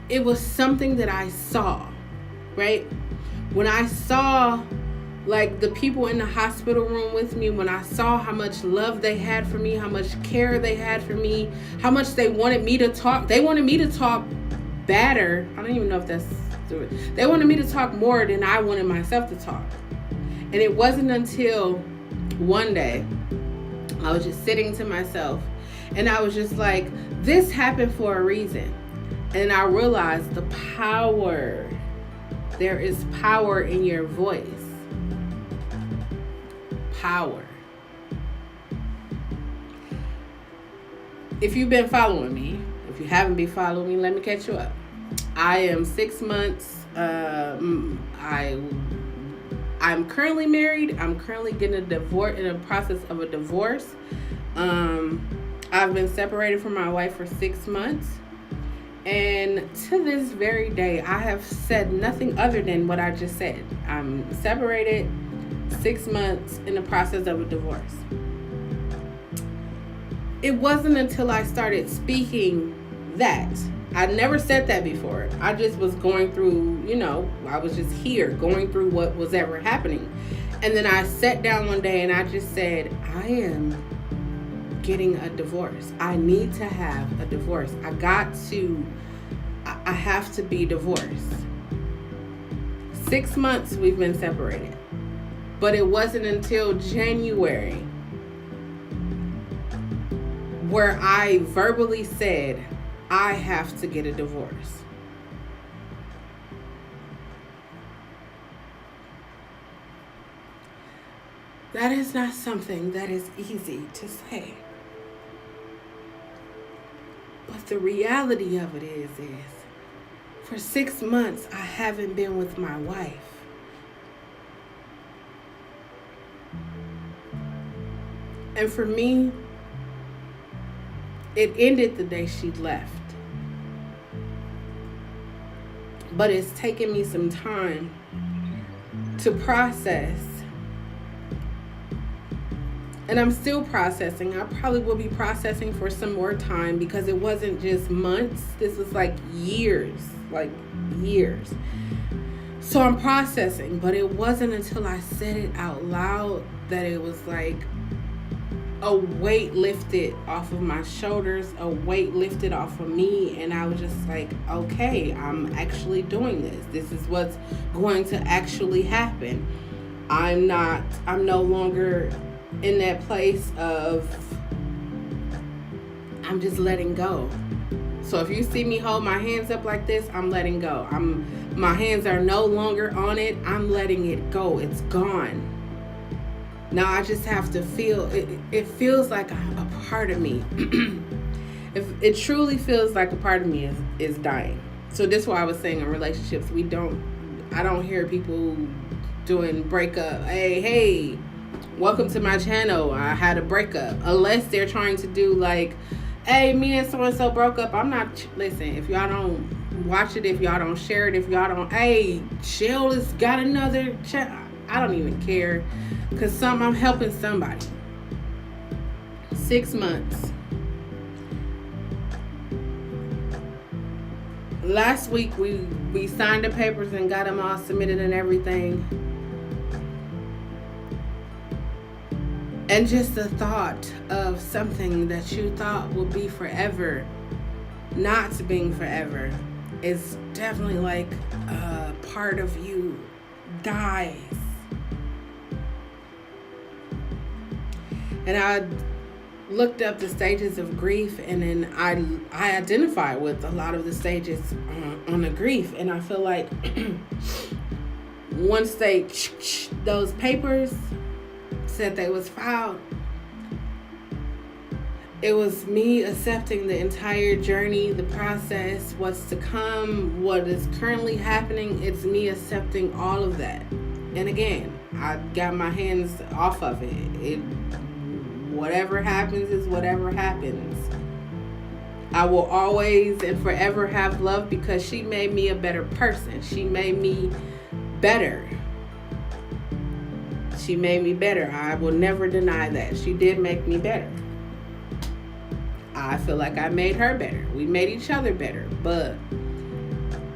it was something that I saw, right? When I saw like the people in the hospital room with me, when I saw how much love they had for me, how much care they had for me, how much they wanted me to talk. They wanted me to talk better. I don't even know if that's true. They wanted me to talk more than I wanted myself to talk. And it wasn't until one day I was just sitting to myself and I was just like, this happened for a reason. And I realized the power. There is power in your voice. Power. If you've been following me, if you haven't been following me, let me catch you up. I am 6 months. I'm currently married. I'm currently getting a divorce, in the process of a divorce. I've been separated from my wife for 6 months. And to this very day, I have said nothing other than what I just said. I'm separated, 6 months, in the process of a divorce. It wasn't until I started speaking that. I never said that before. I just was going through, I was just here going through what was ever happening. And then I sat down one day and I just said, I am getting a divorce. I need to have a divorce. I have to be divorced. 6 months we've been separated. But it wasn't until January where I verbally said, I have to get a divorce. That is not something that is easy to say. But the reality of it is for 6 months, I haven't been with my wife. And for me, it ended the day she left. But it's taken me some time to process. And I'm still processing. I probably will be processing for some more time because it wasn't just months. This was like years. So I'm processing, but it wasn't until I said it out loud that it was like, a weight lifted off of my shoulders, a weight lifted off of me, and I was just like, okay, I'm actually doing this. This is what's going to actually happen. I'm no longer in that place of, I'm just letting go. So if you see me hold my hands up like this, I'm letting go. My hands are no longer on it. I'm letting it go. It's gone. Now I just have to feel it. It feels like a part of me. If it truly feels like a part of me is dying. So this is why I was saying in relationships, I don't hear people doing breakup. Hey, welcome to my channel. I had a breakup. Unless they're trying to do like, hey, me and so-and-so broke up. Listen, if y'all don't watch it, if y'all don't share it, if y'all don't, hey, Chelle has got another channel. I don't even care. Because I'm helping somebody. 6 months. Last week we signed the papers and got them all submitted and everything. And just the thought of something that you thought would be forever, not being forever, is definitely like a part of you dies. And I looked up the stages of grief, and then I identify with a lot of the stages on the grief. And I feel like once those papers said they was filed, it was me accepting the entire journey, the process, what's to come, what is currently happening. It's me accepting all of that. And again, I got my hands off of it. Whatever happens is whatever happens. I will always and forever have love because she made me a better person. She made me better. She made me better. I will never deny that. She did make me better. I feel like I made her better. We made each other better. But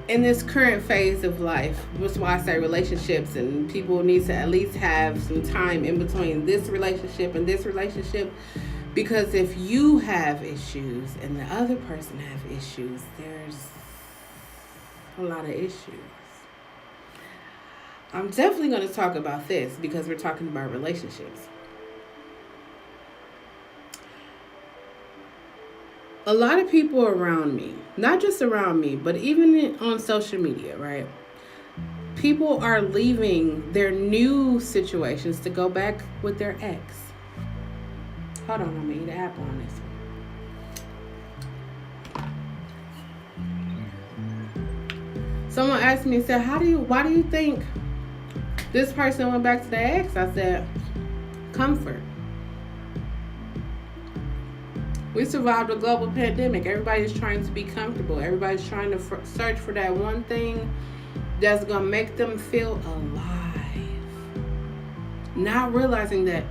in this current phase of life, that's why I say relationships, and people need to at least have some time in between this relationship and this relationship, because if you have issues and the other person have issues, there's a lot of issues. I'm definitely going to talk about this because we're talking about relationships. A lot of people around me, not just around me, but even on social media, right? People are leaving their new situations to go back with their ex. Hold on, I'm going to eat an apple on this one. Someone asked me, said, why do you think this person went back to their ex? I said, comfort. We survived a global pandemic. Everybody's trying to be comfortable. Everybody's trying to search for that one thing that's going to make them feel alive. Not realizing that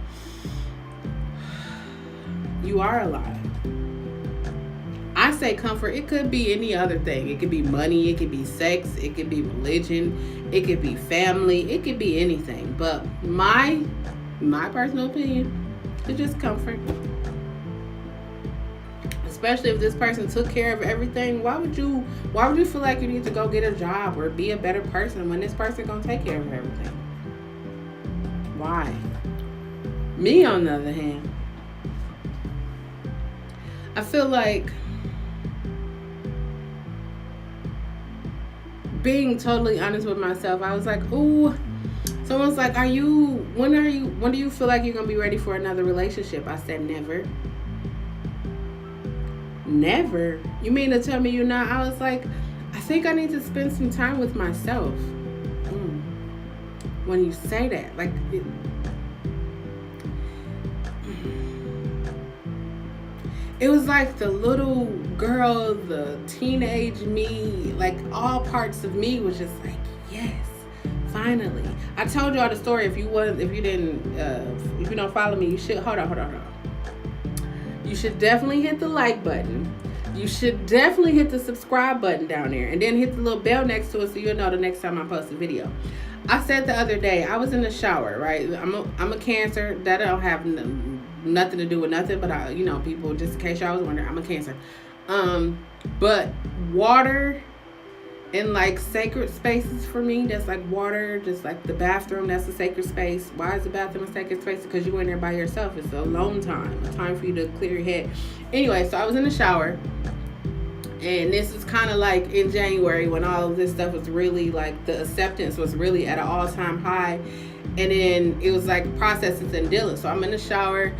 you are alive. I say comfort. It could be any other thing. It could be money. It could be sex. It could be religion. It could be family. It could be anything. But my personal opinion is just comfort. Especially if this person took care of everything, why would you feel like you need to go get a job or be a better person when this person gonna take care of everything? Why? Me, on the other hand, I feel like being totally honest with myself, I was like, ooh, someone's like, when do you feel like you're gonna be ready for another relationship? I said, never. Never? You mean to tell me you're not? I was like, I think I need to spend some time with myself. When you say that, like, it was like the little girl, the teenage me, like all parts of me was just like, yes, finally. I told y'all the story. If you don't follow me, you should. Hold on. You should definitely hit the like button. You should definitely hit the subscribe button down there. And then hit the little bell next to it so you'll know the next time I post a video. I said the other day, I was in the shower, right? I'm a Cancer. That don't have nothing to do with nothing, but I, people, just in case y'all was wondering, I'm a Cancer. But water in like sacred spaces for me, that's like water, just like the bathroom, that's a sacred space. Why is the bathroom a sacred space? Because you in there by yourself. It's a alone time, a time for you to clear your head. Anyway, so I was in the shower, and this is kind of like in January when all of this stuff was really like, the acceptance was really at an all-time high, and then it was like processes and dealing. So I'm in the shower,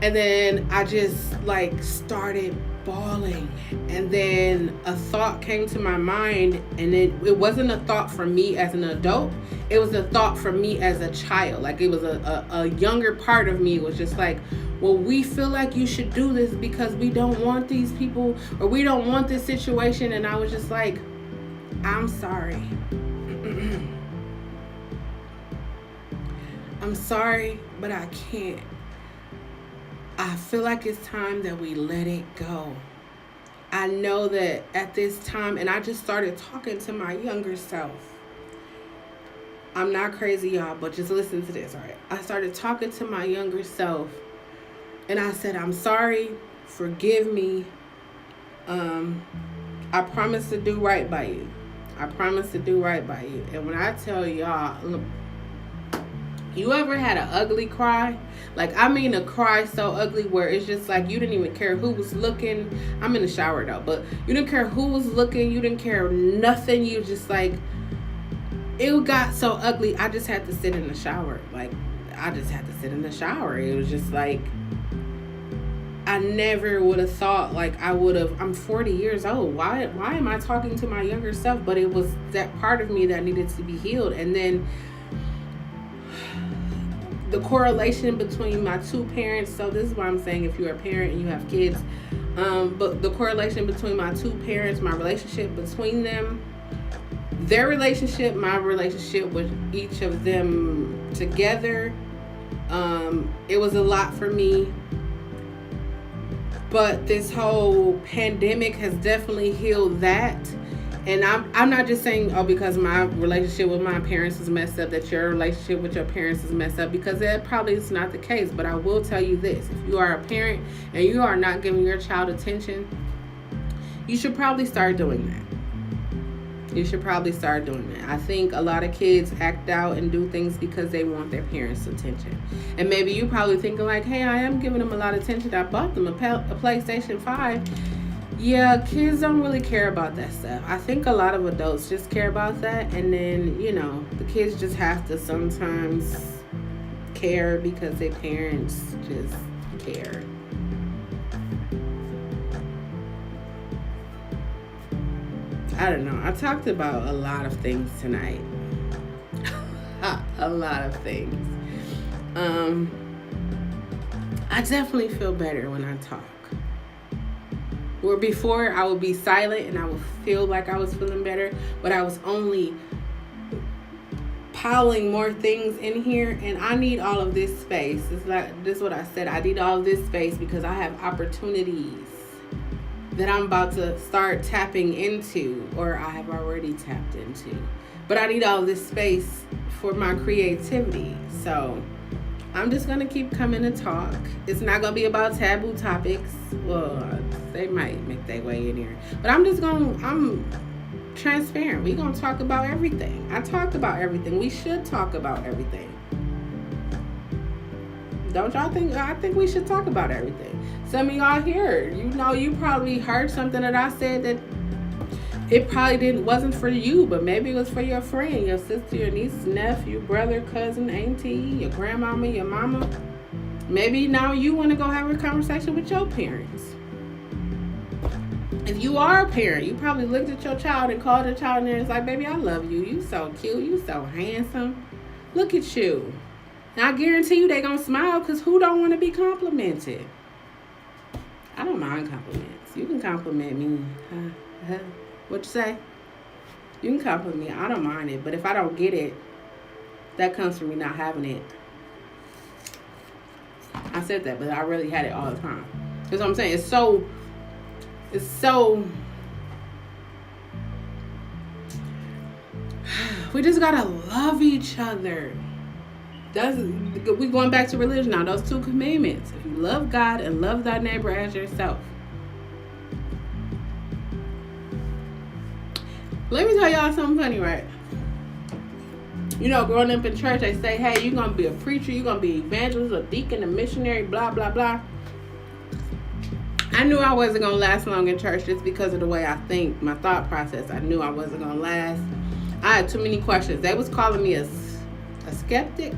and then I just like started bawling, and then a thought came to my mind, and it wasn't a thought for me as an adult, it was a thought for me as a child. Like, it was a younger part of me was just like, well, we feel like you should do this because we don't want these people, or we don't want this situation. And I was just like, I'm sorry. I'm sorry, but I can't. I feel like it's time that we let it go. I know that at this time, and I just started talking to my younger self. I'm not crazy, y'all, but just listen to this, all right? I started talking to my younger self, and I said, I'm sorry, forgive me. I promise to do right by you. I promise to do right by you. And when I tell y'all, look, you ever had an ugly cry? Like, I mean a cry so ugly where it's just like you didn't even care who was looking. I'm in the shower though, but you didn't care who was looking. You didn't care nothing. You just like, it got so ugly. I just had to sit in the shower. Like, I just had to sit in the shower. It was just like, I never would have thought like I would have. I'm 40 years old. Why am I talking to my younger self? But it was that part of me that needed to be healed. And then the correlation between my two parents. So this is what I'm saying, if you're a parent and you have kids, but the correlation between my two parents, my relationship between them, their relationship, my relationship with each of them together, it was a lot for me. But this whole pandemic has definitely healed that. And I'm not just saying, oh, because my relationship with my parents is messed up, that your relationship with your parents is messed up, because that probably is not the case. But I will tell you this: if you are a parent and you are not giving your child attention, you should probably start doing that. You should probably start doing that. I think a lot of kids act out and do things because they want their parents' attention. And maybe you probably thinking like, hey, I am giving them a lot of attention. I bought them a PlayStation 5. Yeah, kids don't really care about that stuff. I think a lot of adults just care about that, and then, the kids just have to sometimes care because their parents just care. I don't know. I talked about a lot of things tonight. A lot of things. I definitely feel better when I talk. Where before I would be silent and I would feel like I was feeling better, but I was only piling more things in here, and I need all of this space. It's like, this is what I said. I need all of this space because I have opportunities that I'm about to start tapping into, or I have already tapped into. But I need all of this space for my creativity. So I'm just going to keep coming to talk. It's not going to be about taboo topics. Well, they might make their way in here. But I'm transparent. We're going to talk about everything. I talked about everything. We should talk about everything. Don't y'all think? I think we should talk about everything. Some of y'all here, you probably heard something that I said that it probably wasn't for you, but maybe it was for your friend, your sister, your niece, nephew, brother, cousin, auntie, your grandmama, your mama. Maybe now you want to go have a conversation with your parents. If you are a parent, you probably looked at your child and called your child and it's like, baby, I love you. You so cute. You so handsome. Look at you. And I guarantee you they gonna smile, because who don't want to be complimented? I don't mind compliments. You can compliment me. What you say? You can compliment me. I don't mind it. But if I don't get it, that comes from me not having it. I said that, but I really had it all the time. That's what I'm saying. It's so we just gotta love each other. We going back to religion now. Those 2 commandments. If you love God and love thy neighbor as yourself. Let me tell y'all something funny, right? You know, growing up in church, they say, hey, you're going to be a preacher, you're going to be an evangelist, a deacon, a missionary, blah, blah, blah. I knew I wasn't going to last long in church just because of the way I think, my thought process. I knew I wasn't going to last. I had too many questions. They was calling me a skeptic.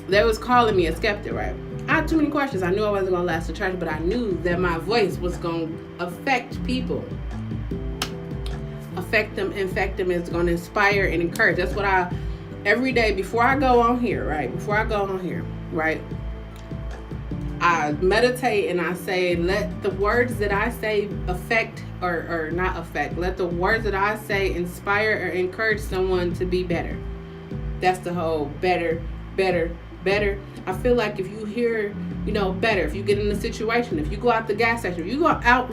They was calling me a skeptic, right? I had too many questions. I knew I wasn't going to last in church, but I knew that my voice was going to affect people. Affect them, infect them. It's going to inspire and encourage. That's what every day before I go on here, right? I meditate and I say, let the words that I say affect or not affect. Let the words that I say inspire or encourage someone to be better. That's the whole better. I feel like if you hear, better, if you get in a situation, if you go out the gas station, if you out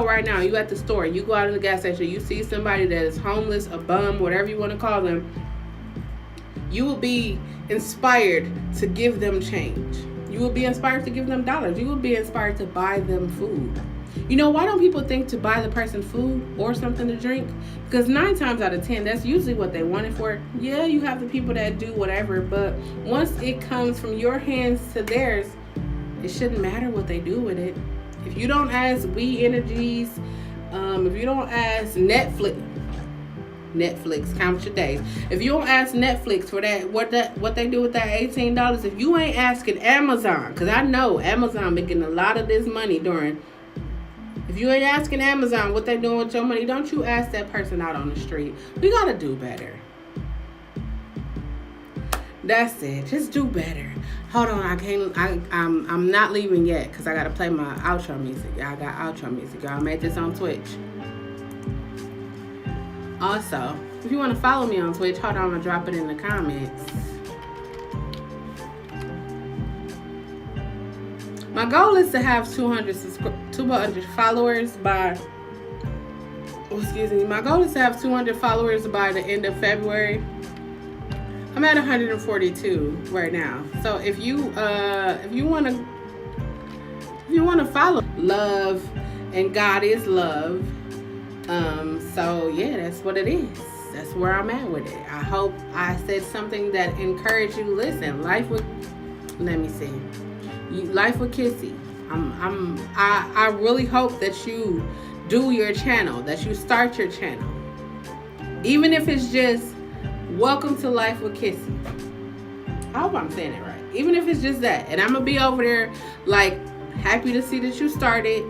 right now, you at the store, you go out in the gas station, you see somebody that is homeless, a bum, whatever you want to call them, you will be inspired to give them change. You will be inspired to give them dollars. You will be inspired to buy them food. Why don't people think to buy the person food or something to drink? Because 9 times out of 10, that's usually what they want it for. Yeah, you have the people that do whatever, but once it comes from your hands to theirs, it shouldn't matter what they do with it. If you don't ask We Energies, if you don't ask Netflix, count your days. If you don't ask Netflix for what they do with that $18, if you ain't asking Amazon, because I know Amazon been getting a lot of this money if you ain't asking Amazon what they doing with your money, don't you ask that person out on the street. We gotta do better. That's it. Just do better. Hold on, I'm not leaving yet because I gotta play my outro music. I got outro music. Y'all made this on Twitch. Also, if you want to follow me on Twitch, hold on, I'm going to drop it in the comments. My goal is to have 200 followers by... My goal is to have 200 followers by the end of February. I'm at 142 right now. So if you want to follow, love and God is love. So yeah, that's what it is. That's where I'm at with it. I hope I said something that encouraged you. Listen, life with Kissy. I really hope that you do your channel, that you start your channel. Even if it's just welcome to Life with Kissy. I hope I'm saying it right. Even if it's just that. And I'm going to be over there happy to see that you started.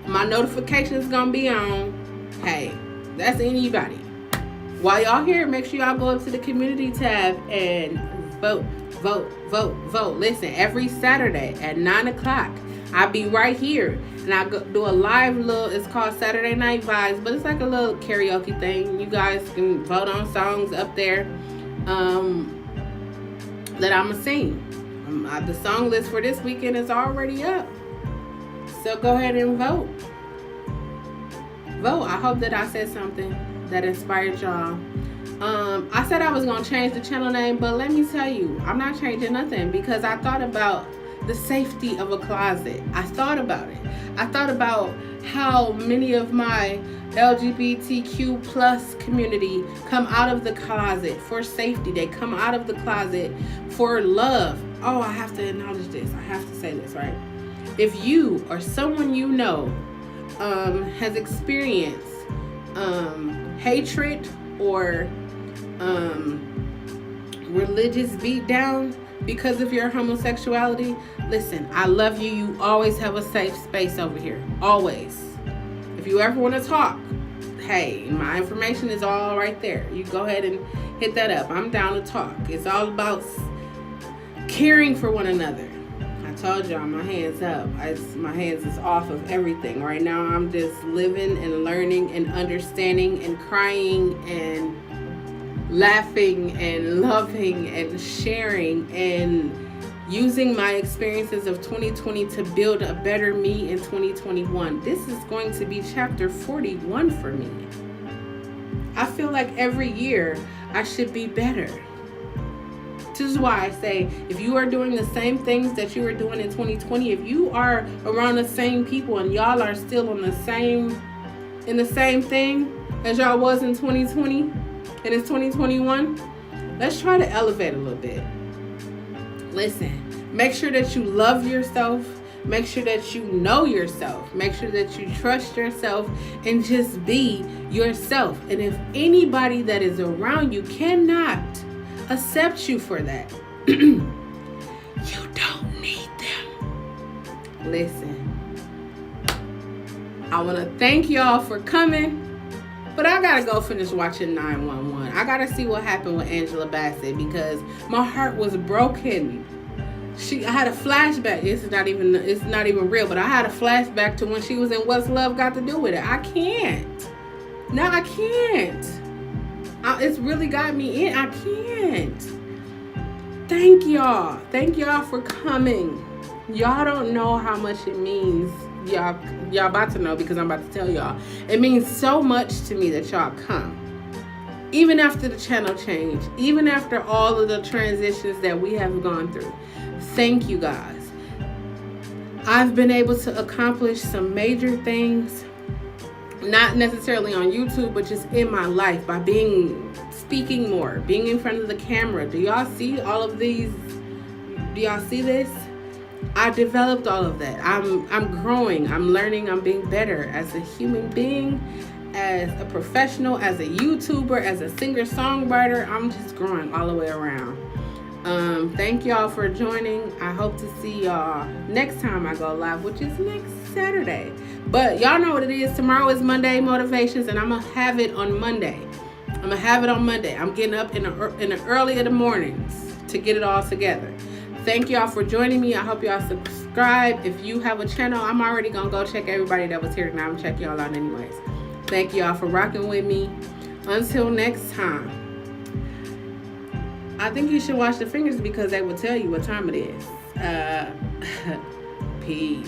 My notifications going to be on. Hey, that's anybody. While y'all here, make sure y'all go up to the community tab and vote. Listen, every Saturday at 9 o'clock, I'll be right here. And I do a live it's called Saturday Night Vibes, but it's like a little karaoke thing. You guys can vote on songs up there that I'm going to sing. The song list for this weekend is already up. So go ahead and vote. I hope that I said something that inspired y'all. I said I was going to change the channel name, but let me tell you, I'm not changing nothing because I thought about the safety of a closet. I thought about it. I thought about how many of my LGBTQ plus community come out of the closet for safety. They come out of the closet for love. Oh, I have to acknowledge this. I have to say this, right? If you or someone you know has experienced hatred or religious beatdown because of your homosexuality, listen, I love you. You always have a safe space over here. Always. If you ever want to talk, hey, my information is all right there. You go ahead and hit that up. I'm down to talk. It's all about caring for one another. I told y'all my hands up. My hands is off of everything. Right now I'm just living and learning and understanding and crying and laughing and loving and sharing and using my experiences of 2020 to build a better me in 2021. This is going to be chapter 41 for me. I feel like every year I should be better. This is why I say, if you are doing the same things that you were doing in 2020, if you are around the same people and y'all are still in the same thing as y'all was in 2020 and it's 2021, let's try to elevate a little bit. Listen, make sure that you love yourself. Make sure that you know yourself. Make sure that you trust yourself and just be yourself. And if anybody that is around you cannot accept you for that, you don't need them. Listen, I want to thank y'all for coming, but I gotta go finish watching 911. I gotta see what happened with Angela Bassett because my heart was broken. I had a flashback. It's not even real, but I had a flashback to when she was in What's Love Got to Do With It. I can't. No, I can't. It's really got me in. I can't. Thank y'all. Thank y'all for coming. Y'all don't know how much it means. Y'all about to know because I'm about to tell y'all. It means so much to me that y'all come. Even after the channel change, even after all of the transitions that we have gone through. Thank you guys. I've been able to accomplish some major things, not necessarily on YouTube, but just in my life by speaking more, being in front of the camera. Do y'all see all of these? Do y'all see this? I developed all of that. I'm growing, I'm learning, I'm being better as a human being, as a professional, as a YouTuber, as a singer-songwriter. I'm just growing all the way around. Thank y'all for joining. I hope to see y'all next time I go live, which is next Saturday. But y'all know what it is. Tomorrow is Monday Motivations, and I'm going to have it on Monday. I'm getting up in the early of the mornings to get it all together. Thank y'all for joining me. I hope y'all subscribe. If you have a channel, I'm already going to go check everybody that was here. Now I'm going to check y'all out anyways. Thank y'all for rocking with me. Until next time. I think you should wash the fingers because they will tell you what time it is. Peace.